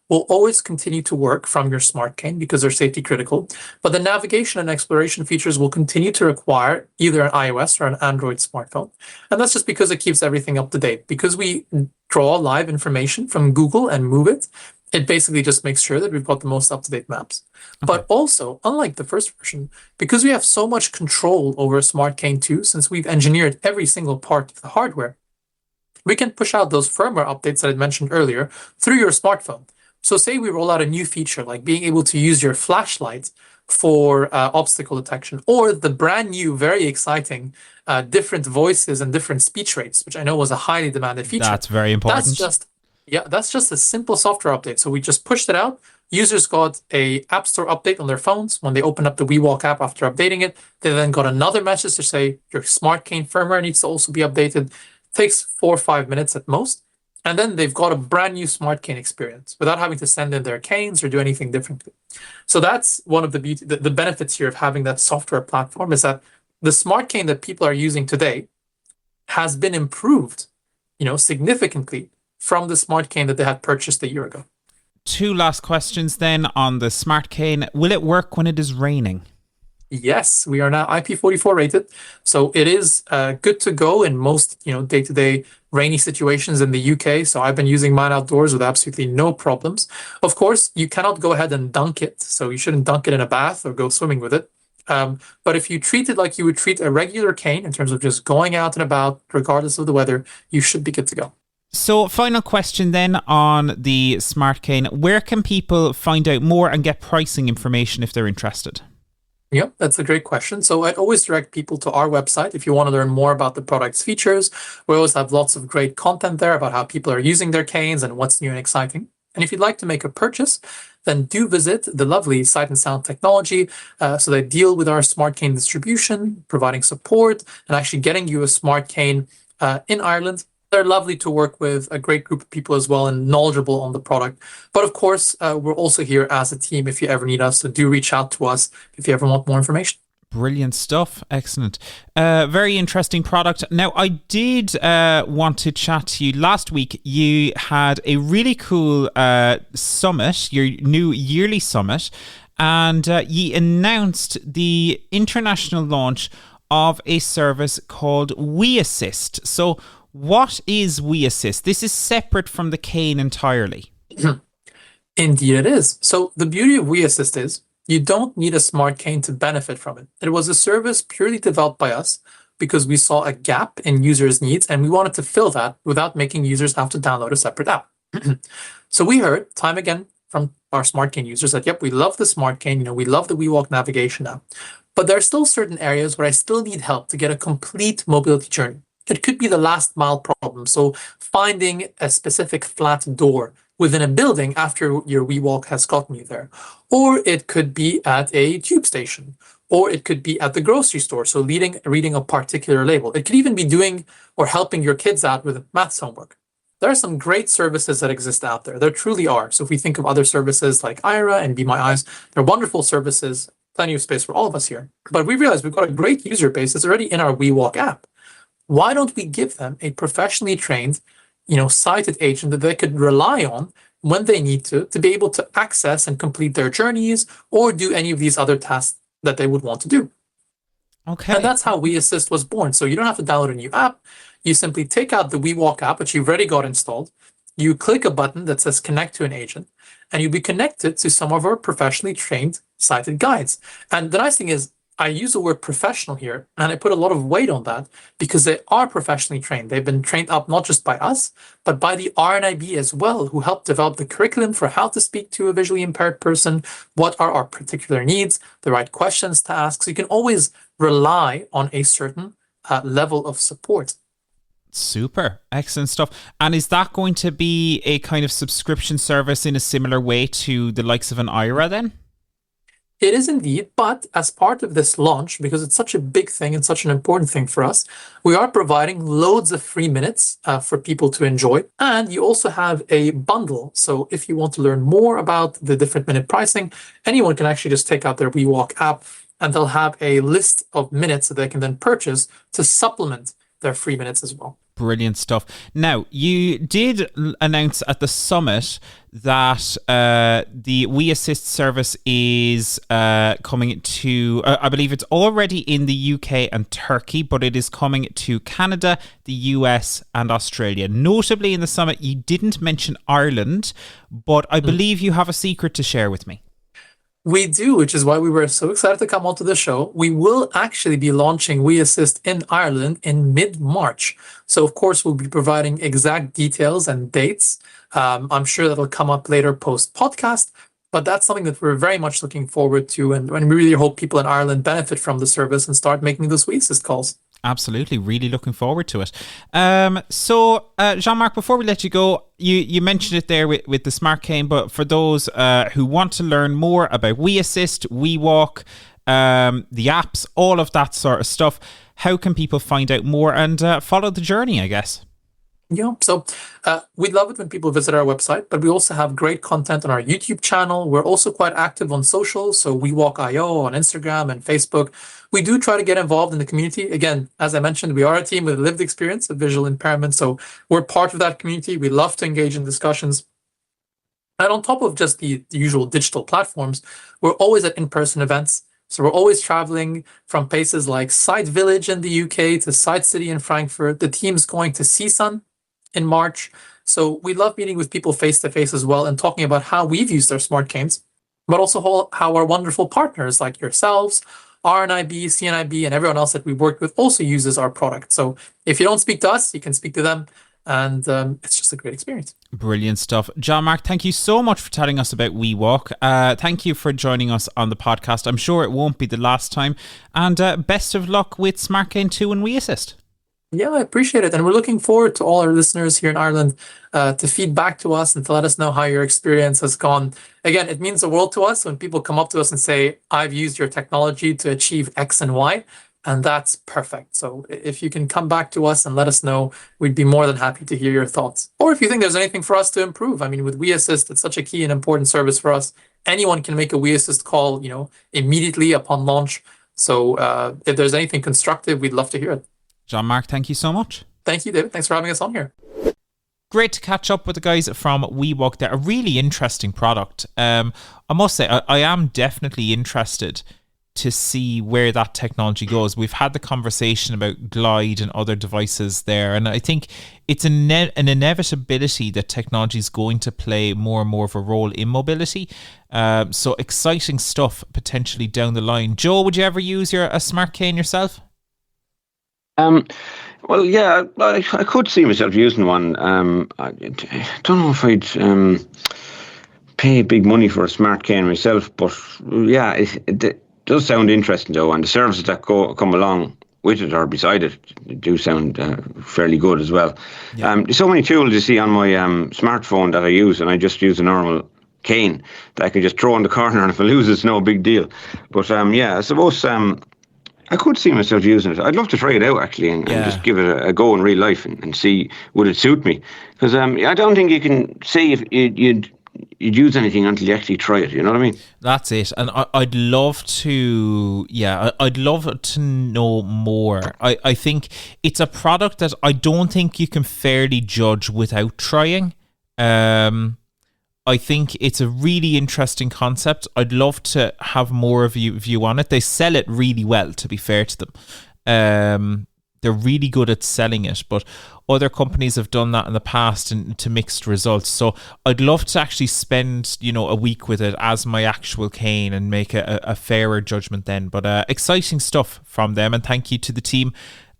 will always continue to work from your smart cane because they're safety critical. But the navigation and exploration features will continue to require either an iOS or an Android smartphone. And that's just because it keeps everything up to date. Because we draw live information from Google and move it, it basically just makes sure that we've got the most up-to-date maps. Okay. But also, unlike the first version, because we have so much control over a Smart Cane 2, since we've engineered every single part of the hardware, we can push out those firmware updates that I mentioned earlier through your smartphone. So say we roll out a new feature like being able to use your flashlight for obstacle detection, or the brand new, very exciting different voices and different speech rates, which I know was a highly demanded feature. That's very important. That's just a simple software update. So we just pushed it out. Users got a App Store update on their phones. When they open up the weWALK app after updating it, they then got another message to say your Smart Cane firmware needs to also be updated. Takes 4 or 5 minutes at most. And then they've got a brand new Smart Cane experience without having to send in their canes or do anything differently. So that's one of the benefits here of having that software platform, is that the Smart Cane that people are using today has been improved, significantly from the Smart Cane that they had purchased a year ago. 2 last questions then on the Smart Cane. Will it work when it is raining? Yes, we are now IP44 rated, so it is good to go in most day-to-day rainy situations in the UK. So I've been using mine outdoors with absolutely no problems. Of course, you cannot go ahead and dunk it, so you shouldn't dunk it in a bath or go swimming with it. But if you treat it like you would treat a regular cane in terms of just going out and about, regardless of the weather, you should be good to go. So final question then on the Smart Cane. Where can people find out more and get pricing information if they're interested? Yeah, that's a great question. So I'd always direct people to our website if you want to learn more about the product's features. We always have lots of great content there about how people are using their canes and what's new and exciting. And if you'd like to make a purchase, then do visit the lovely Sight and Sound Technology. So they deal with our Smart Cane distribution, providing support, and actually getting you a Smart Cane in Ireland. They're lovely to work with, a great group of people as well, and knowledgeable on the product. But of course, we're also here as a team if you ever need us. So do reach out to us if you ever want more information. Brilliant stuff. Excellent. Very interesting product. Now, I did want to chat to you. Last week, you had a really cool summit, your new yearly summit, and you announced the international launch of a service called WeAssist. So what is WeAssist? This is separate from the cane entirely. Indeed it is. So the beauty of WeAssist is you don't need a smart cane to benefit from it. It was a service purely developed by us because we saw a gap in users' needs and we wanted to fill that without making users have to download a separate app. So we heard time again from our smart cane users that, yep, we love the smart cane, we love the weWALK navigation app, but there are still certain areas where I still need help to get a complete mobility journey. It could be the last mile problem. So finding a specific flat door within a building after your weWALK has gotten you there. Or it could be at a tube station. Or it could be at the grocery store. So reading a particular label. It could even be doing or helping your kids out with maths homework. There are some great services that exist out there. There truly are. So if we think of other services like Ira and Be My Eyes, they're wonderful services, plenty of space for all of us here. But we realize we've got a great user base that's already in our weWALK app. Why don't we give them a professionally trained, sighted agent that they could rely on when they need to be able to access and complete their journeys or do any of these other tasks that they would want to do. Okay. And that's how WeAssist was born. So you don't have to download a new app. You simply take out the weWALK app, which you've already got installed. You click a button that says connect to an agent, and you'll be connected to some of our professionally trained sighted guides. And the nice thing is, I use the word professional here, and I put a lot of weight on that because they are professionally trained. They've been trained up not just by us, but by the RNIB as well, who helped develop the curriculum for how to speak to a visually impaired person, what are our particular needs, the right questions to ask. So you can always rely on a certain level of support. Super. Excellent stuff. And is that going to be a kind of subscription service in a similar way to the likes of an Ira then? It is indeed, but as part of this launch, because it's such a big thing and such an important thing for us, we are providing loads of free minutes for people to enjoy. And you also have a bundle. So if you want to learn more about the different minute pricing, anyone can actually just take out their weWALK app and they'll have a list of minutes that they can then purchase to supplement their free minutes as well. Brilliant stuff. Now, you did announce at the summit that the WeAssist service is coming to, I believe it's already in the UK and Turkey, but it is coming to Canada, the US and Australia. Notably in the summit, you didn't mention Ireland, but I believe you have a secret to share with me. We do, which is why we were so excited to come onto the show. We will actually be launching WeAssist in Ireland in mid-March. So, of course, we'll be providing exact details and dates. I'm sure that'll come up later post-podcast, but that's something that we're very much looking forward to. And we really hope people in Ireland benefit from the service and start making those WeAssist calls. Absolutely. Really looking forward to it. So, Jean-Marc, before we let you go, you mentioned it there with the Smart Cane, but for those who want to learn more about WeAssist, weWALK, the apps, all of that sort of stuff, how can people find out more and follow the journey, I guess? Yeah, so we love it when people visit our website, but we also have great content on our YouTube channel. We're also quite active on social, so weWALK.io on Instagram and Facebook. We do try to get involved in the community. Again, as I mentioned, we are a team with lived experience of visual impairment, so we're part of that community. We love to engage in discussions. And on top of just the usual digital platforms, we're always at in-person events. So we're always traveling from places like Site Village in the UK to Site City in Frankfurt. The team's going to CSUN in March. So we love meeting with people face to face as well and talking about how we've used our smart canes, but also how our wonderful partners like yourselves, RNIB, CNIB, and everyone else that we worked with also uses our product. So if you don't speak to us, you can speak to them. And it's just a great experience. Brilliant stuff. Jean-Marc, thank you so much for telling us about weWALK. Thank you for joining us on the podcast. I'm sure it won't be the last time. And best of luck with Smart Cane 2 and WeAssist. Yeah, I appreciate it. And we're looking forward to all our listeners here in Ireland to feed back to us and to let us know how your experience has gone. Again, it means the world to us when people come up to us and say, I've used your technology to achieve X and Y. And that's perfect. So if you can come back to us and let us know, we'd be more than happy to hear your thoughts. Or if you think there's anything for us to improve. I mean, with WeAssist, it's such a key and important service for us. Anyone can make a WeAssist call, immediately upon launch. So if there's anything constructive, we'd love to hear it. Jean-Marc, thank you so much. Thank you, David. Thanks for having us on here. Great to catch up with the guys from weWALK. They're a really interesting product. I must say, I am definitely interested to see where that technology goes. We've had the conversation about Glide and other devices there, and I think it's an inevitability that technology is going to play more and more of a role in mobility. So exciting stuff potentially down the line. Joe, would you ever use a Smart Cane yourself? Well, yeah, I could see myself using one. I don't know if I'd pay big money for a Smart Cane myself, but yeah, it does sound interesting though, and the services that come along with it or beside it do sound fairly good as well. Yeah. There's so many tools you see on my smartphone that I use, and I just use a normal cane that I can just throw in the corner, and if I lose it's no big deal. But yeah, I suppose I could see myself using it. I'd love to try it out actually and just give it a go in real life and see would it suit me. Because I don't think you can say if you'd use anything until you actually try it. You know what I mean? That's it. And I'd love to, I'd love to know more. I think it's a product that I don't think you can fairly judge without trying. I think it's a really interesting concept. I'd love to have more of a view on it. They sell it really well, to be fair to them. They're really good at selling it, but other companies have done that in the past and to mixed results. So I'd love to actually spend, a week with it as my actual cane and make a fairer judgment then. But exciting stuff from them, and thank you to the team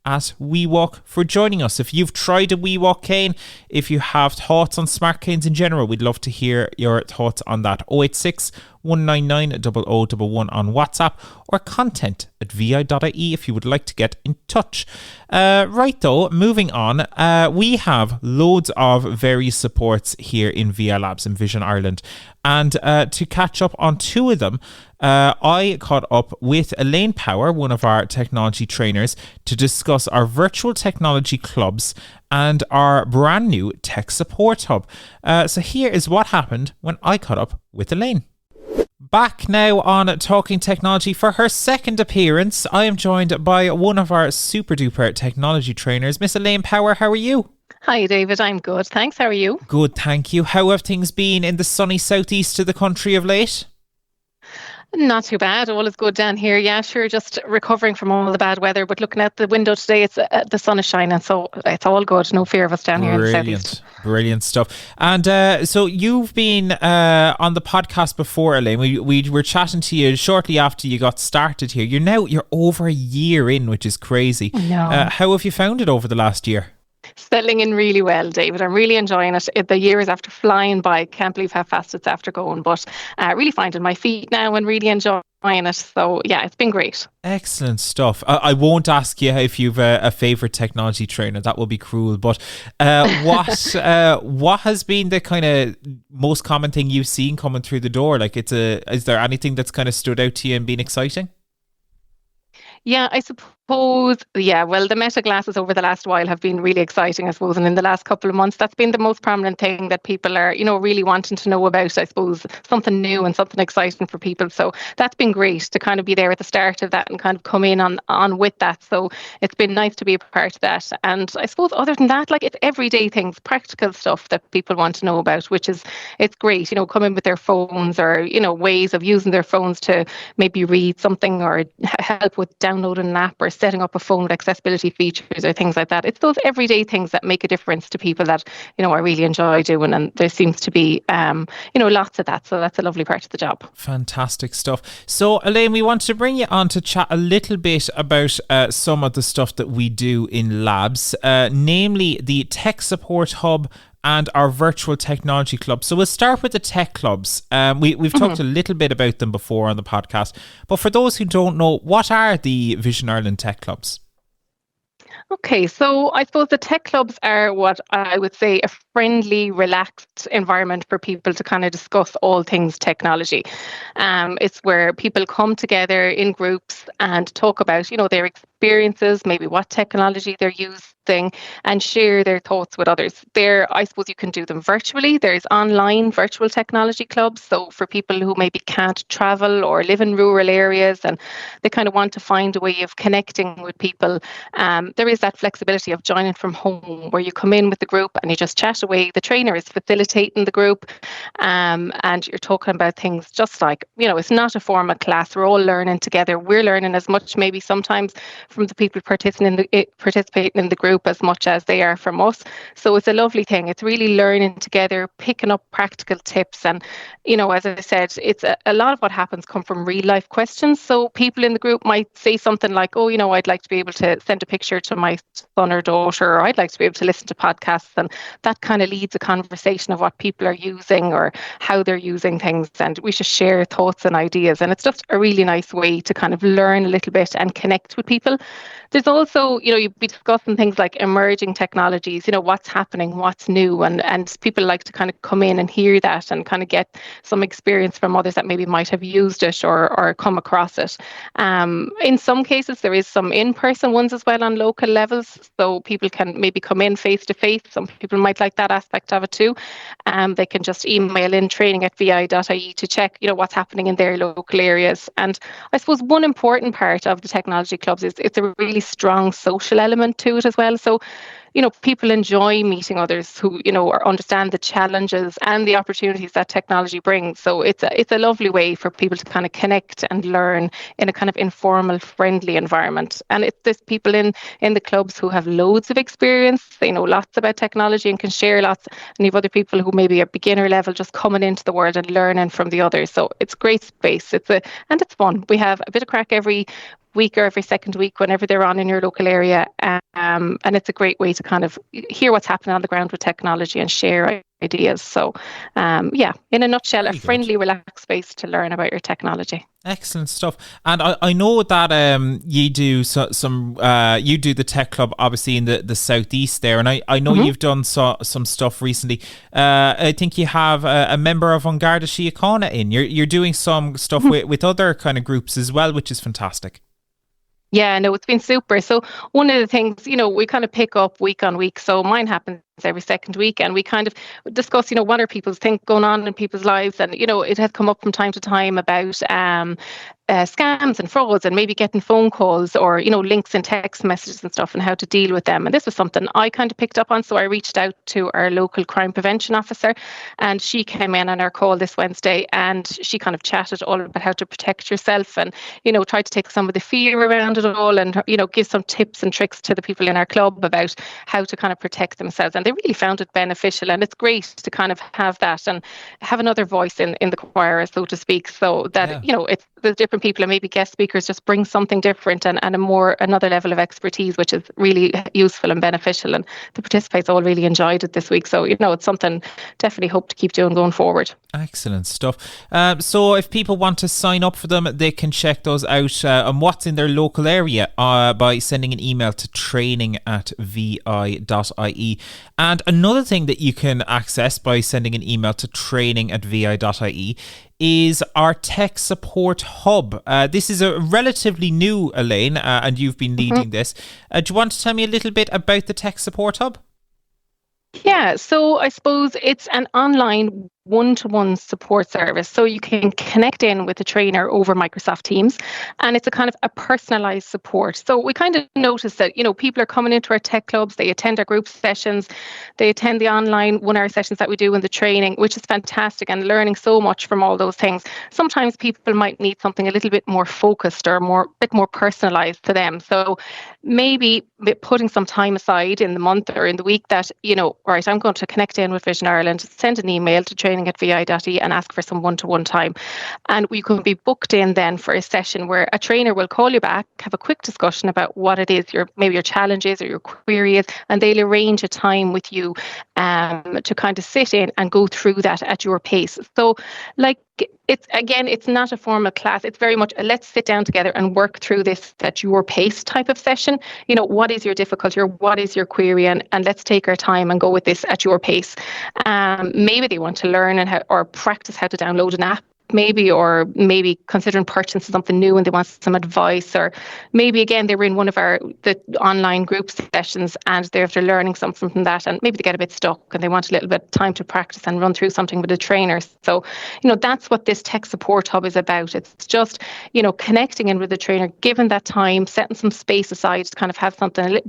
at weWALK for joining us. If you've tried a weWALK cane, if you have thoughts on smart canes in general, we'd love to hear your thoughts on that. 086 199 0011 on WhatsApp, or content@vi.ie if you would like to get in touch. Right though, moving on, we have loads of various supports here in VI Labs in Vision Ireland, and to catch up on two of them, I caught up with Elaine Power, one of our technology trainers, to discuss our virtual technology clubs and our brand new tech support hub. So here is what happened when I caught up with Elaine. Back now on Talking Technology for her second appearance. I am joined by one of our super duper technology trainers, Miss Elaine Power. How are you? Hi, David. I'm good. Thanks. How are you? Good, thank you. How have things been in the sunny southeast of the country of late? Not too bad. All is good down here. Yeah, sure. Just recovering from all the bad weather, but looking out the window today, it's the sun is shining, so it's all good. No fear of us down here in the southeast. Brilliant stuff. And so you've been on the podcast before, Elaine. We were chatting to you shortly after you got started here. You're over a year in, which is crazy. No. How have you found it over the last year? Settling in really well, David. I'm really enjoying it. The year is after flying by. Can't believe how fast it's after going, but really finding my feet now and really enjoying it. So yeah, it's been great. Excellent stuff. I won't ask you if you've a favourite technology trainer. That will be cruel. But what has been the kind of most common thing you've seen coming through the door? Like, is there anything that's kind of stood out to you and been exciting? Yeah, I suppose, well, the Meta glasses over the last while have been really exciting, I suppose. And in the last couple of months, that's been the most prominent thing that people are, really wanting to know about, I suppose, something new and something exciting for people. So that's been great to kind of be there at the start of that and kind of come in on with that. So it's been nice to be a part of that. And I suppose other than that, like, it's everyday things, practical stuff that people want to know about, it's great, come in with their phones or, ways of using their phones to maybe read something or help with downloading an app or setting up a phone with accessibility features or things like that. It's those everyday things that make a difference to people that, I really enjoy doing. And there seems to be, lots of that. So that's a lovely part of the job. Fantastic stuff. So, Elaine, we want to bring you on to chat a little bit about some of the stuff that we do in labs, namely the Tech Support Hub and our virtual technology club. So we'll start with the tech clubs. We've talked a little bit about them before on the podcast, but for those who don't know, what are the Vision Ireland tech clubs? Okay, so I suppose the tech clubs are what I would say a friendly, relaxed environment for people to kind of discuss all things technology. It's where people come together in groups and talk about, their experiences, maybe what technology they're using, and share their thoughts with others. I suppose you can do them virtually. There's online virtual technology clubs. So for people who maybe can't travel or live in rural areas and they kind of want to find a way of connecting with people, there is that flexibility of joining from home where you come in with the group and you just chat away. The trainer is facilitating the group, and you're talking about things just like, it's not a formal class. We're all learning together. We're learning as much maybe sometimes from the people participating in the group as much as they are from us. So it's a lovely thing. It's really learning together, picking up practical tips. And, as I said, it's a lot of what happens come from real life questions. So people in the group might say something like, oh, I'd like to be able to send a picture to my son or daughter, or I'd like to be able to listen to podcasts. And that kind of leads a conversation of what people are using or how they're using things. And we just share thoughts and ideas. And it's just a really nice way to kind of learn a little bit and connect with people. There's also, you'd be discussing things like emerging technologies, what's happening, what's new. And people like to kind of come in and hear that and kind of get some experience from others that maybe might have used it or come across it. In some cases, there is some in-person ones as well on local levels. So people can maybe come in face to face. Some people might like that aspect of it too. They can just email in training@vi.ie to check, what's happening in their local areas. And I suppose one important part of the technology clubs is it's a really strong social element to it as well. So, people enjoy meeting others who, or understand the challenges and the opportunities that technology brings. So it's a lovely way for people to kind of connect and learn in a kind of informal, friendly environment. And there's people in the clubs who have loads of experience. They know lots about technology and can share lots. And you have other people who maybe are beginner level, just coming into the world and learning from the others. So it's great space. And it's fun. We have a bit of crack every week or every second week whenever they're on in your local area, and it's a great way to kind of hear what's happening on the ground with technology and share ideas. So in a nutshell, a friendly, relaxed space to learn about your technology. Excellent stuff. And I know that you do you do the tech club obviously in the southeast there, and I know you've done some stuff recently. I think you have a member of An Garda Síochána in. You're doing some stuff with other kind of groups as well, which is fantastic. Yeah, no, it's been super. So one of the things, we kind of pick up week on week. So mine happens every second week, and we kind of discuss, what are people's things going on in people's lives, and it has come up from time to time about scams and frauds, and maybe getting phone calls or links in text messages and stuff, and how to deal with them. And this was something I kind of picked up on, so I reached out to our local crime prevention officer, and she came in on our call this Wednesday, and she kind of chatted all about how to protect yourself, and try to take some of the fear around it all, and give some tips and tricks to the people in our club about how to kind of protect themselves. And they really found it beneficial, and it's great to kind of have that and have another voice in the choir, so to speak, so that it's the different people, and maybe guest speakers just bring something different and another level of expertise, which is really useful and beneficial. And the participants all really enjoyed it this week, so it's something definitely hope to keep doing going forward. Excellent stuff. So if people want to sign up for them, they can check those out on what's in their local area by sending an email to training@vi.ie. And another thing that you can access by sending an email to training@vi.ie is our tech support hub. This is a relatively new, Elaine, and you've been leading this. Do you want to tell me a little bit about the tech support hub? Yeah, so I suppose it's an online one-to-one support service. So you can connect in with a trainer over Microsoft Teams, and it's a kind of a personalized support. So we kind of notice that, people are coming into our tech clubs, they attend our group sessions, they attend the online 1-hour sessions that we do in the training, which is fantastic, and learning so much from all those things. Sometimes people might need something a little bit more focused or bit more personalized to them. So maybe putting some time aside in the month or in the week that, right, I'm going to connect in with Vision Ireland, send an email to training@vi.ie and ask for some one-to-one time. And we can be booked in then for a session where a trainer will call you back, have a quick discussion about what it is, maybe your challenges or your queries, and they'll arrange a time with you to kind of sit in and go through that at your pace. So it's not a formal class. It's very much a let's sit down together and work through this at your pace type of session. What is your difficulty or what is your query, and let's take our time and go with this at your pace. Maybe they want to learn or practice how to download an app, or maybe considering purchasing something new and they want some advice, or maybe again they were in one of the online group sessions and they're learning something from that, and maybe they get a bit stuck and they want a little bit of time to practice and run through something with a trainer. So that's what this tech support hub is about. It's just connecting in with the trainer, giving that time, setting some space aside to kind of have something a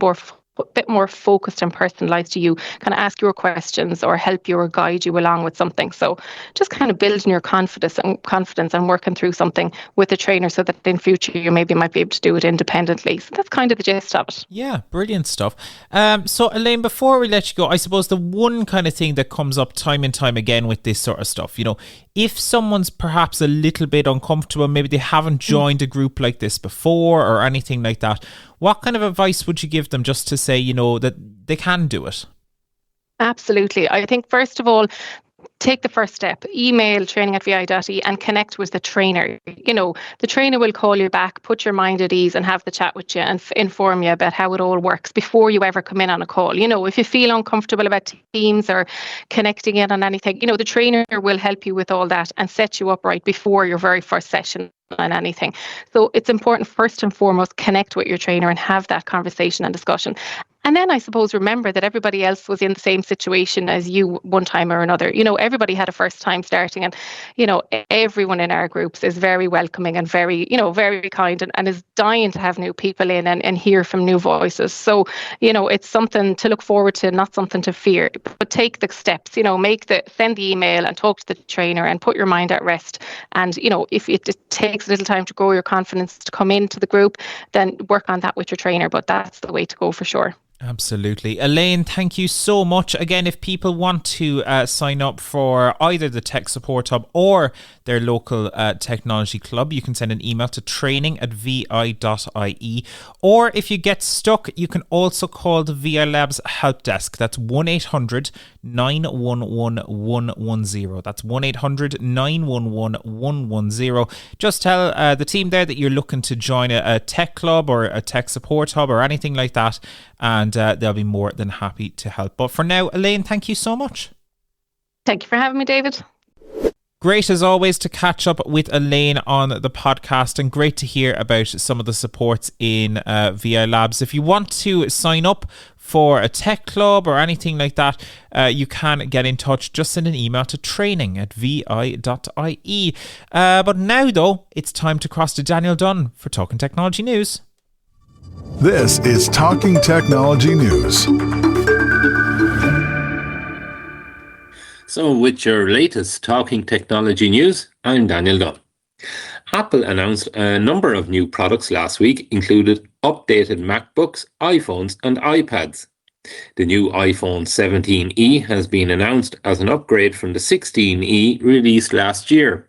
bit more focused and personalized to you, kind of ask your questions or help you or guide you along with something. So just kind of building your confidence and working through something with a trainer so that in future you maybe might be able to do it independently. So that's kind of the gist of it. Yeah, brilliant stuff. So Elaine, before we let you go, I suppose the one kind of thing that comes up time and time again with this sort of stuff, if someone's perhaps a little bit uncomfortable, maybe they haven't joined a group like this before or anything like that, what kind of advice would you give them just to say, that they can do it? Absolutely. I think first of all, take the first step, email training@vi.ie and connect with the trainer. The trainer will call you back, put your mind at ease and have the chat with you and inform you about how it all works before you ever come in on a call. If you feel uncomfortable about Teams or connecting in on anything, the trainer will help you with all that and set you up right before your very first session on anything. So it's important first and foremost, connect with your trainer and have that conversation and discussion. And then I suppose remember that everybody else was in the same situation as you one time or another. Everybody had a first time starting, and, everyone in our groups is very welcoming and very, very kind and is dying to have new people in and hear from new voices. So, it's something to look forward to, not something to fear, but take the steps, send the email and talk to the trainer and put your mind at rest. And, if it takes a little time to grow your confidence to come into the group, then work on that with your trainer. But that's the way to go for sure. Absolutely. Elaine, thank you so much. Again, if people want to sign up for either the Tech Support Hub or their local technology club, you can send an email to training@vi.ie. Or if you get stuck, you can also call the VI Labs help desk. That's 1-800-911-110. That's 1-800-911-110. Just tell the team there that you're looking to join a tech club or a tech support hub or anything like that, and they'll be more than happy to help. But for now, Elaine, thank you so much. Thank you for having me, David. Great as always to catch up with Elaine on the podcast, and great to hear about some of the supports in VI Labs. If you want to sign up for a tech club or anything like that, you can get in touch. Just send an email to training@vi.ie. But now, though, it's time to cross to Daniel Dunn for Talking Technology News. This is Talking Technology News. So with your latest Talking Technology News, I'm Daniel Dunn. Apple announced a number of new products last week, included updated MacBooks, iPhones and iPads. The new iPhone 17e has been announced as an upgrade from the 16e released last year.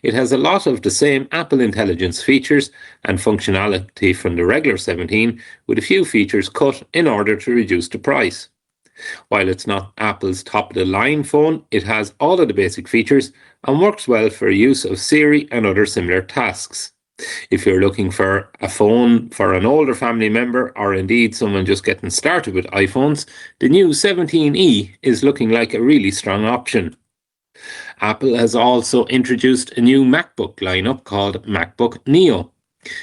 It has a lot of the same Apple Intelligence features and functionality from the regular 17, with a few features cut in order to reduce the price. While it's not Apple's top-of-the-line phone, it has all of the basic features and works well for use of Siri and other similar tasks. If you're looking for a phone for an older family member or indeed someone just getting started with iPhones, the new 17e is looking like a really strong option. Apple has also introduced a new MacBook lineup called MacBook Neo.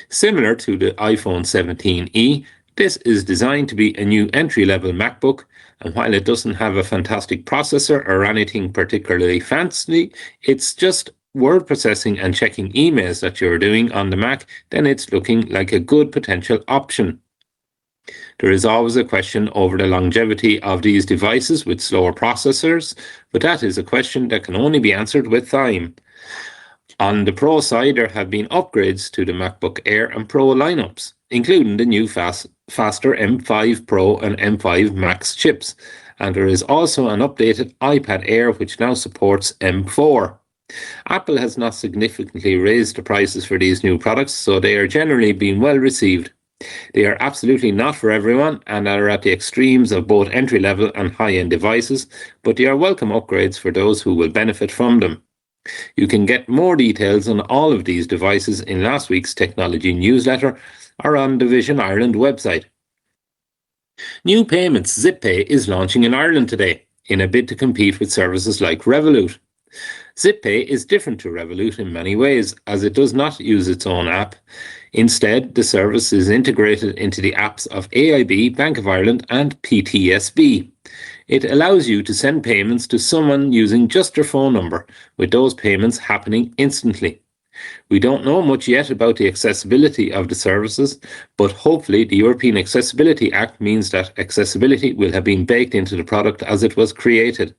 Similar to the iPhone 17e, this is designed to be a new entry-level MacBook, and while it doesn't have a fantastic processor or anything particularly fancy, it's just word processing and checking emails that you're doing on the Mac, then it's looking like a good potential option. There is always a question over the longevity of these devices with slower processors, but that is a question that can only be answered with time. On the Pro side, there have been upgrades to the MacBook Air and Pro lineups, including the new faster M5 Pro and M5 Max chips, and there is also an updated iPad Air which now supports M4. Apple has not significantly raised the prices for these new products, so they are generally being well received. They are absolutely not for everyone and are at the extremes of both entry-level and high-end devices, but they are welcome upgrades for those who will benefit from them. You can get more details on all of these devices in last week's technology newsletter or on the Vision Ireland website. New payments Zippay is launching in Ireland today in a bid to compete with services like Revolut. Zippay is different to Revolut in many ways, as it does not use its own app. Instead, the service is integrated into the apps of AIB, Bank of Ireland and PTSB. It allows you to send payments to someone using just their phone number, with those payments happening instantly. We don't know much yet about the accessibility of the services, but hopefully the European Accessibility Act means that accessibility will have been baked into the product as it was created.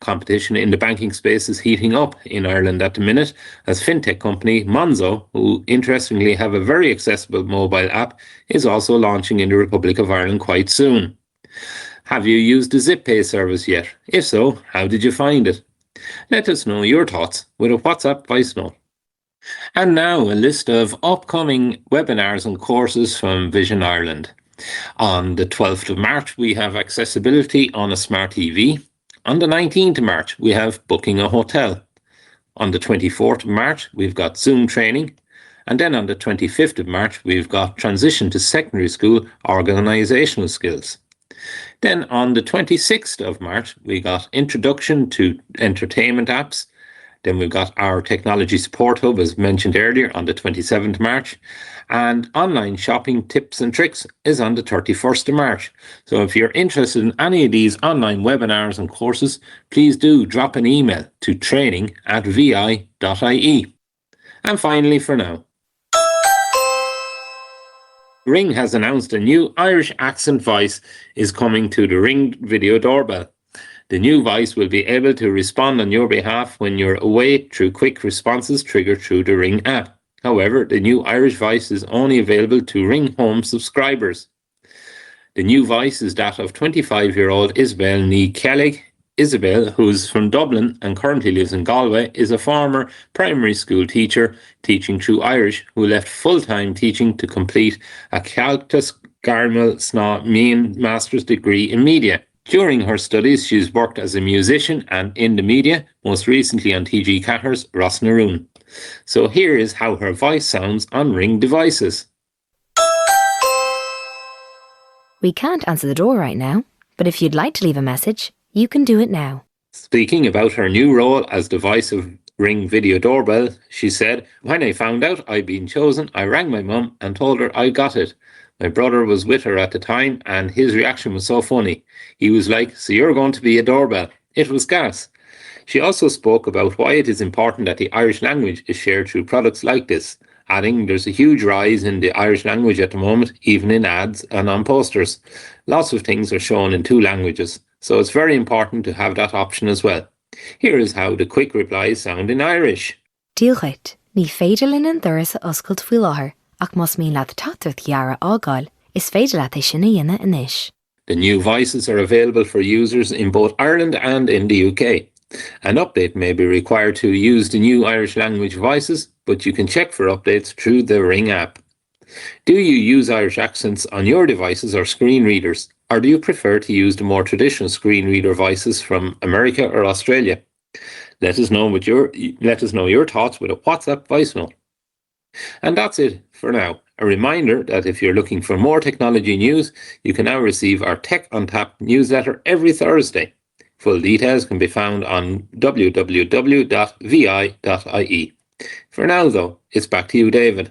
Competition in the banking space is heating up in Ireland at the minute, as fintech company Monzo, who interestingly have a very accessible mobile app, is also launching in the Republic of Ireland quite soon. Have you used the Zippay service yet? If so, how did you find it? Let us know your thoughts with a WhatsApp voice note. And now a list of upcoming webinars and courses from Vision Ireland. On the 12th of March, we have accessibility on a smart TV. On the 19th of March, we have booking a hotel. On the 24th of March, we've got Zoom training. And then on the 25th of March, we've got transition to secondary school organisational skills. Then on the 26th of March, we got introduction to entertainment apps. Then we've got our technology support hub, as mentioned earlier, on the 27th of March. And online shopping tips and tricks is on the 31st of March. So if you're interested in any of these online webinars and courses, please do drop an email to training@vi.ie. And finally, for now, Ring has announced a new Irish accent voice is coming to the Ring video doorbell. The new voice will be able to respond on your behalf when you're away through quick responses triggered through the Ring app. However, the new Irish voice is only available to Ring Home subscribers. The new voice is that of 25-year-old Isabel Mícheál. Isabel, who's from Dublin and currently lives in Galway, is a former primary school teacher teaching through Irish who left full-time teaching to complete a Cealtas Garmal Sná Mean master's degree in media. During her studies, she's worked as a musician and in the media, most recently on TG Cahir's Ross Naroon. So here is how her voice sounds on Ring devices. We can't answer the door right now, but if you'd like to leave a message, you can do it now. Speaking about her new role as the voice of Ring video doorbell, she said, "When I found out I'd been chosen, I rang my mum and told her I got it. My brother was with her at the time, and his reaction was so funny. He was like, "So you're going to be a doorbell?" It was gas. She also spoke about why it is important that the Irish language is shared through products like this, adding there's a huge rise in the Irish language at the moment, even in ads and on posters. Lots of things are shown in 2 languages, so it's very important to have that option as well. Here is how the quick replies sound in Irish. Díolchait, ní féidir linn an doras a oscailt faoi láthair, ach mos mín leat tatarth gheara ágáil, is féidir leat é sinna dhéine inis. The new voices are available for users in both Ireland and in the UK. An update may be required to use the new Irish language voices, but you can check for updates through the Ring app. Do you use Irish accents on your devices or screen readers, or do you prefer to use the more traditional screen reader voices from America or Australia? Let us know your thoughts with a WhatsApp voice note. And that's it for now. A reminder that if you're looking for more technology news, you can now receive our Tech on Tap newsletter every Thursday. Full details can be found on www.vi.ie. For now, though, it's back to you, David.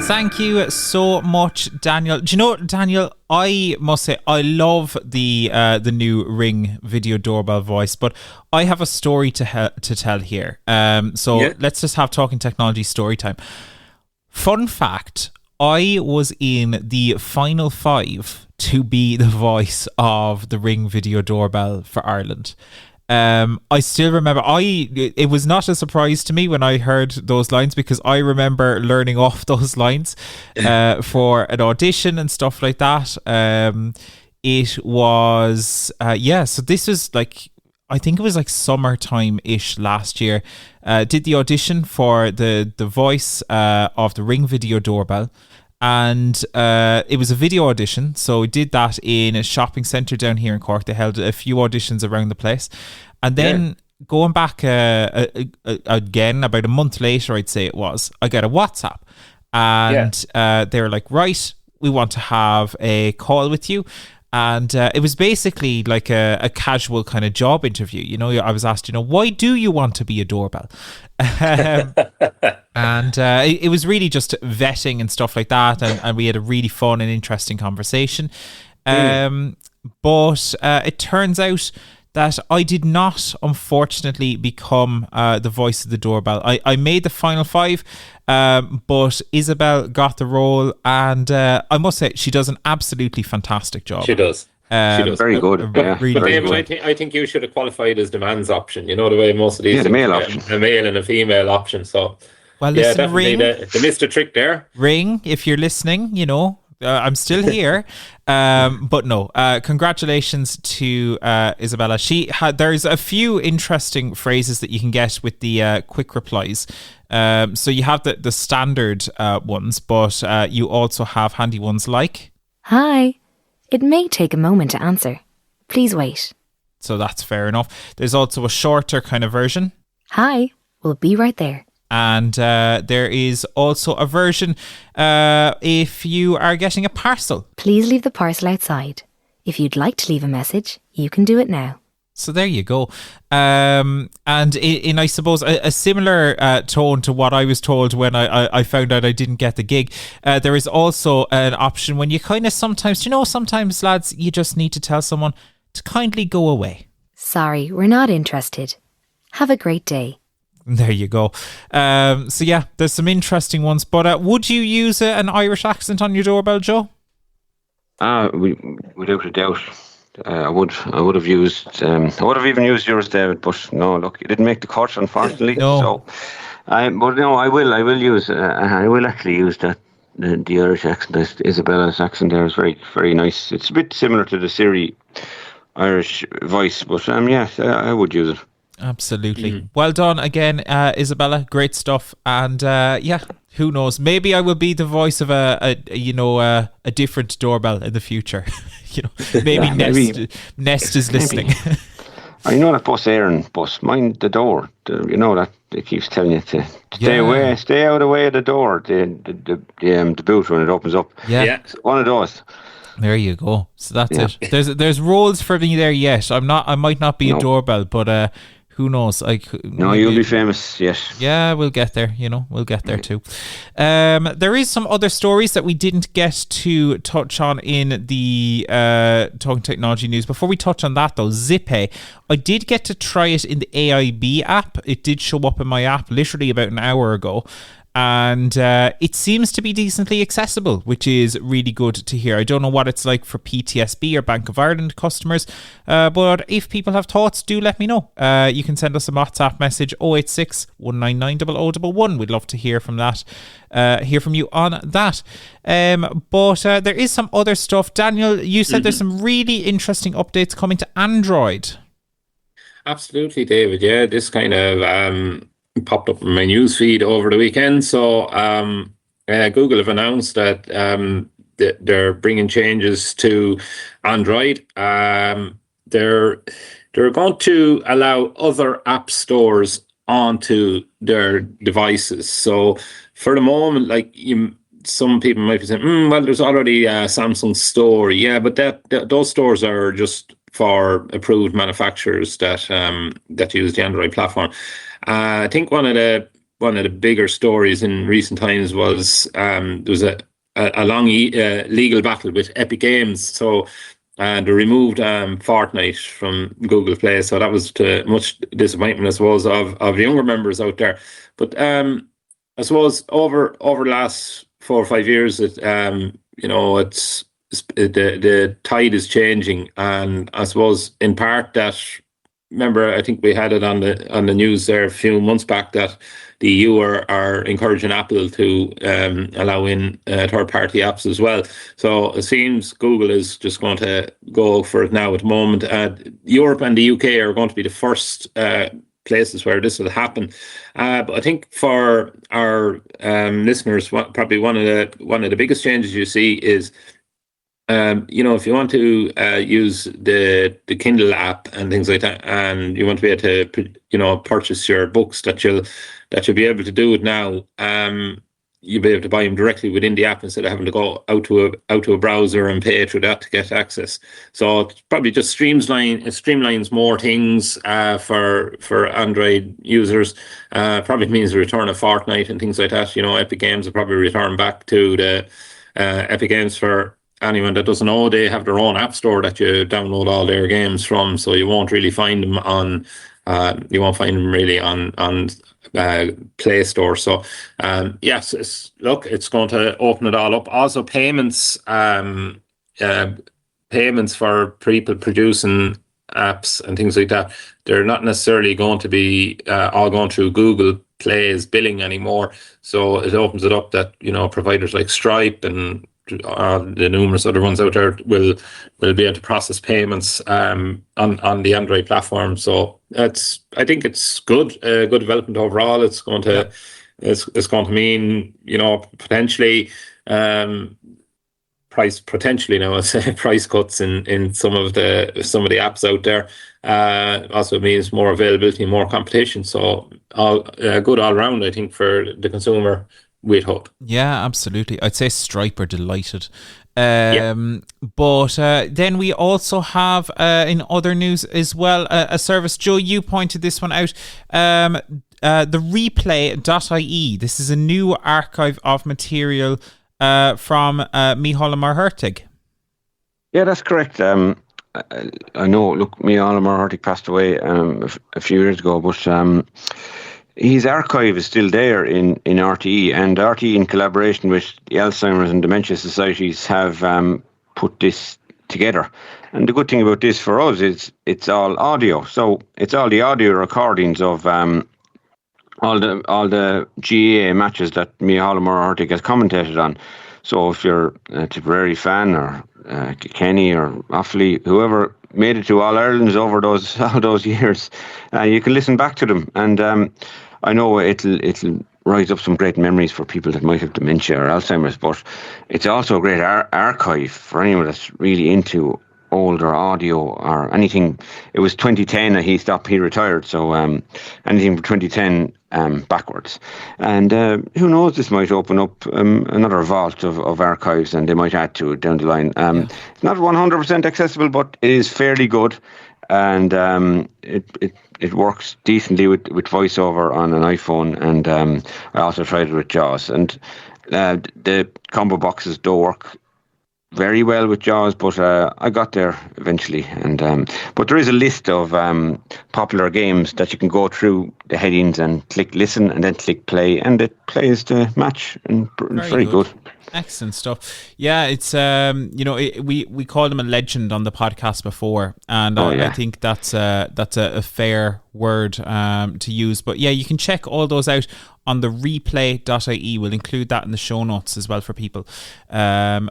Thank you so much, Daniel. Do you know, Daniel, I must say I love the new Ring video doorbell voice, but I have a story to tell here. Let's just have Talking Technology story time. Fun fact, I was in the final 5 to be the voice of the Ring video doorbell for Ireland. I still remember, it was not a surprise to me when I heard those lines, because I remember learning off those lines for an audition and stuff like that. It was, so this was like, I think it was like summertime-ish last year. Did the audition for the voice of the Ring video doorbell. And it was a video audition, so we did that in a shopping centre down here in Cork. They held a few auditions around the place. And then going back again, about a month later, I'd say it was, I got a WhatsApp. And they were like, right, we want to have a call with you. And it was basically like a casual kind of job interview. You know, I was asked, why do you want to be a doorbell? And it was really just vetting and stuff like that. And we had a really fun and interesting conversation. But it turns out that I did not, unfortunately, become the voice of the doorbell. I made the final 5, but Isabel got the role, and I must say she does an absolutely fantastic job. She does. She does. Very good. Really but good. David, I think you should have qualified as the man's option. You know the way most of these the male option, a male and a female option. So, well, listen, definitely Ring, they missed a trick there. Ring, if you're listening, I'm still here. But no, congratulations to Isabella. There's a few interesting phrases that you can get with the quick replies. So you have the standard ones, but you also have handy ones like, "Hi, it may take a moment to answer. Please wait." So that's fair enough. There's also a shorter kind of version. "Hi, we'll be right there." And there is also a version if you are getting a parcel. "Please leave the parcel outside. If you'd like to leave a message, you can do it now." So there you go. And in I suppose, a similar tone to what I was told when I found out I didn't get the gig, there is also an option when you kind of sometimes, sometimes, lads, you just need to tell someone to kindly go away. "Sorry, we're not interested. Have a great day." There you go. So yeah, there's some interesting ones. But would you use an Irish accent on your doorbell, Joe? Without a doubt. I would have used. I would have even used yours, David. But no, look, it didn't make the cut, unfortunately. No. So, but no, I will use. I will actually use that. The Irish accent, Isabella's accent there is very, very nice. It's a bit similar to the Siri Irish voice, but I would use it. Absolutely. Well done again, Isabella. Great stuff. And who knows? Maybe I will be the voice of a different doorbell in the future. Maybe Nest is listening. I know that bus Aaron bus. Mind the door. That it keeps telling you to stay away, stay out of the way of the door. The boot when it opens up. Yeah. It's one of those. There you go. So that's it. There's roles for me there yet. I might not be a doorbell, but who knows? No, you'll be famous, yes. Yeah, we'll get there, we'll get there too. There is some other stories that we didn't get to touch on in the Talking Technology news. Before we touch on that though, Zippay, I did get to try it in the AIB app. It did show up in my app literally about an hour ago. And it seems to be decently accessible, which is really good to hear. I don't know what it's like for PTSB or Bank of Ireland customers, but if people have thoughts, do let me know. You can send us a WhatsApp message 086 199 0011. We'd love to hear from that. Hear from you on that. But there is some other stuff. Daniel, you said there's some really interesting updates coming to Android. Absolutely, David. Yeah, this kind of popped up in my news feed over the weekend. So Google have announced that they're bringing changes to Android. They're going to allow other app stores onto their devices. So for the moment, some people might be saying, well, there's already a Samsung store. Yeah, but those stores are just for approved manufacturers that use the Android platform. I think one of the bigger stories in recent times was there was a long legal battle with Epic Games. So they removed Fortnite from Google Play. So that was to much disappointment, I suppose, of the younger members out there. But I suppose over the last 4 or 5 years, the tide is changing, and I suppose in part that. Remember, I think we had it on the news there a few months back that the EU are encouraging Apple to allow in third-party apps as well. So it seems Google is just going to go for it now at the moment. Europe and the UK are going to be the first places where this will happen. But I think for our listeners, probably one of the biggest changes you see is. If you want to use the Kindle app and things like that, and you want to be able to, purchase your books, that you'll be able to do it now. You'll be able to buy them directly within the app instead of having to go out to a browser and pay through that to get access. So it probably just streamlines more things for Android users. Probably means the return of Fortnite and things like that. Epic Games will probably return back to the Epic Games for. Anyone that doesn't know, they have their own app store that you download all their games from, so you won't really find them on. You won't find them really on Play Store. So yes, it's going to open it all up. Also, payments for people producing apps and things like that. They're not necessarily going to be all going through Google Play's billing anymore. So it opens it up that providers like Stripe and the numerous other ones out there will be able to process payments on the Android platform. So I think it's good development overall. It's going to mean potentially price cuts in some of the apps out there. Also means more availability and more competition. So good all around, I think, for the consumer. We'd hope. Yeah, absolutely. I'd say Stripe are delighted. But then we also have in other news as well a service. Joe, you pointed this one out. TheReplay.ie. This is a new archive of material from Mícheál and Muircheartaigh. Yeah, that's correct. I know. Look, Mícheál and Muircheartaigh passed away a few years ago, but. His archive is still there in RTE, and RTE, in collaboration with the Alzheimer's and Dementia Societies, have put this together. And the good thing about this for us is it's all audio. So it's all the audio recordings of all the GAA matches that Mícheál and Muircheartaigh has commentated on. So if you're a Tipperary fan or Kenny or Offaly, whoever made it to All Ireland's over all those years, you can listen back to them, and I know it'll rise up some great memories for people that might have dementia or Alzheimer's, but it's also a great archive for anyone that's really into older audio or anything. It was 2010 that he retired, so anything from 2010 backwards. And who knows, this might open up another vault of archives, and they might add to it down the line. It's not 100% accessible, but it is fairly good. and it works decently with VoiceOver on an iPhone, and I also tried it with JAWS, and the combo boxes don't work very well with JAWS, but I got there eventually. And but there is a list of popular games that you can go through the headings and click listen and then click play, and it plays the match, and very good. Excellent stuff. Yeah, it's we called him a legend on the podcast before, and I think that's a fair word to use. But yeah, you can check all those out on TheReplay.ie. We'll include that in the show notes as well for people,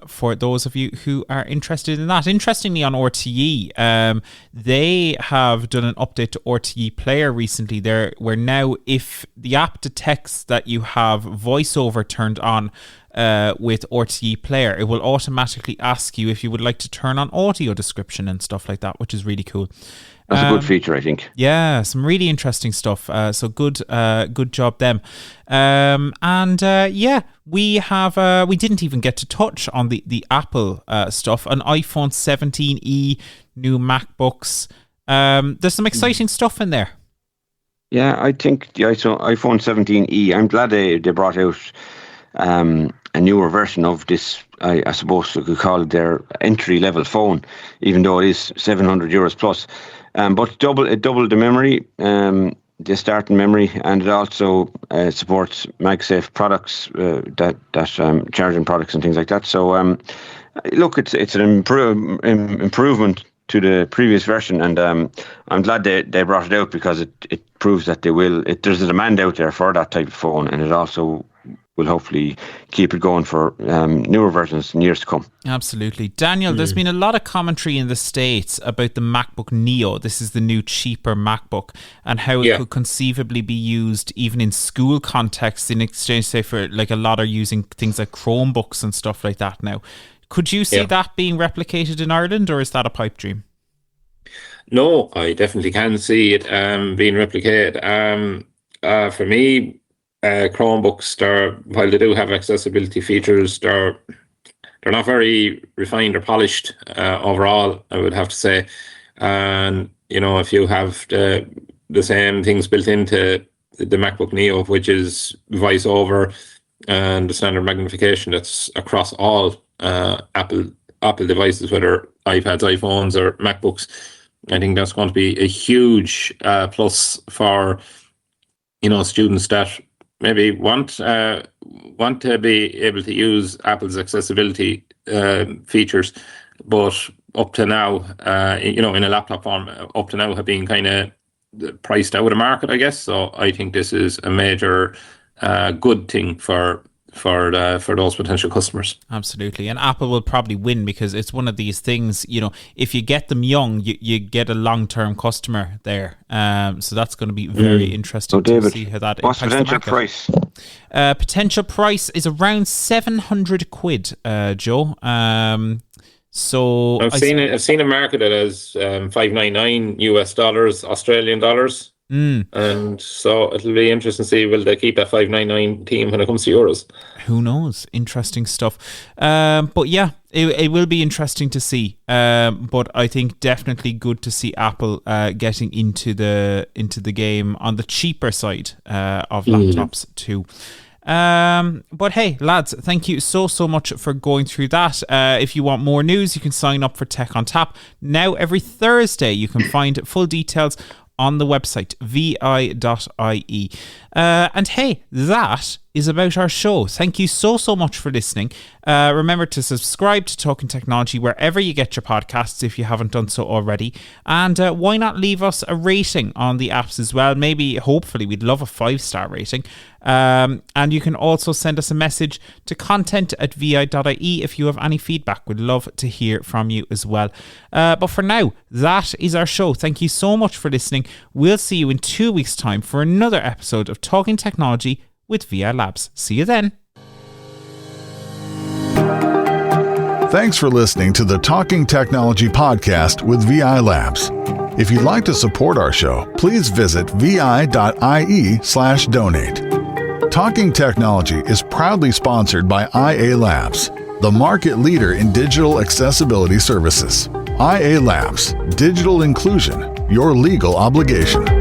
for those of you who are interested in that. Interestingly, on RTE, they have done an update to RTE Player recently. Where now, if the app detects that you have VoiceOver turned on with RTE Player, it will automatically ask you if you would like to turn on audio description and stuff like that, which is really cool. That's a good feature, I think. Yeah, some really interesting stuff. So good job them. We didn't even get to touch on the Apple stuff. An iPhone 17e, new MacBooks. There's some exciting stuff in there. Yeah, I think the iPhone 17e, I'm glad they brought out a newer version of this. I suppose you could call it their entry-level phone, even though it is €700 plus. But it doubled the memory, the starting memory, and it also supports MagSafe products, that charging products and things like that. So look, it's an improvement to the previous version, and I'm glad they brought it out, because it proves that they will. There's a demand out there for that type of phone, and it also will hopefully keep it going for newer versions in years to come. Absolutely. Daniel, there's been a lot of commentary in the States about the MacBook Neo. This is the new cheaper MacBook, and how it could conceivably be used even in school contexts in exchange, say, for like a lot are using things like Chromebooks and stuff like that now. Could you see that being replicated in Ireland, or is that a pipe dream? No, I definitely can see it being replicated. For me, Chromebooks, while they do have accessibility features, they're not very refined or polished overall, I would have to say. And if you have the same things built into the MacBook Neo, which is VoiceOver and the standard magnification that's across all Apple devices, whether iPads, iPhones, or MacBooks, I think that's going to be a huge plus for students that maybe want to be able to use Apple's accessibility features, but up to now, in a laptop form, up to now have been kind of priced out of the market, I guess. So I think this is a major good thing for those potential customers. Absolutely. And Apple will probably win, because it's one of these things, if you get them young, you get a long-term customer there. So that's going to be very interesting to see how that impacts the market. What's potential price? Potential price is around £700, Joe. So I've seen a market that has $599 US, Australian dollars. And so it'll be interesting to see, will they keep that 599 team when it comes to euros? Who knows? Interesting stuff. But yeah, it will be interesting to see. But I think definitely good to see Apple getting into the game on the cheaper side of laptops too. But hey, lads, thank you so much for going through that. If you want more news, you can sign up for Tech on Tap. Now every Thursday you can find full details on the website vi.ie. And hey, that is about our show. Thank you so much for listening. Remember to subscribe to Talking Technology wherever you get your podcasts if you haven't done so already. And why not leave us a rating on the apps as well? Maybe, hopefully, we'd love a 5-star rating. And you can also send us a message to content@vi.ie if you have any feedback. We'd love to hear from you as well. But for now, that is our show. Thank you so much for listening. We'll see you in 2 weeks' time for another episode of Talking Technology with VI Labs. See you then. Thanks for listening to the Talking Technology podcast with VI Labs. If you'd like to support our show, please visit vi.ie/donate. Talking Technology is proudly sponsored by IA Labs, the market leader in digital accessibility services. IA Labs, digital inclusion, your legal obligation.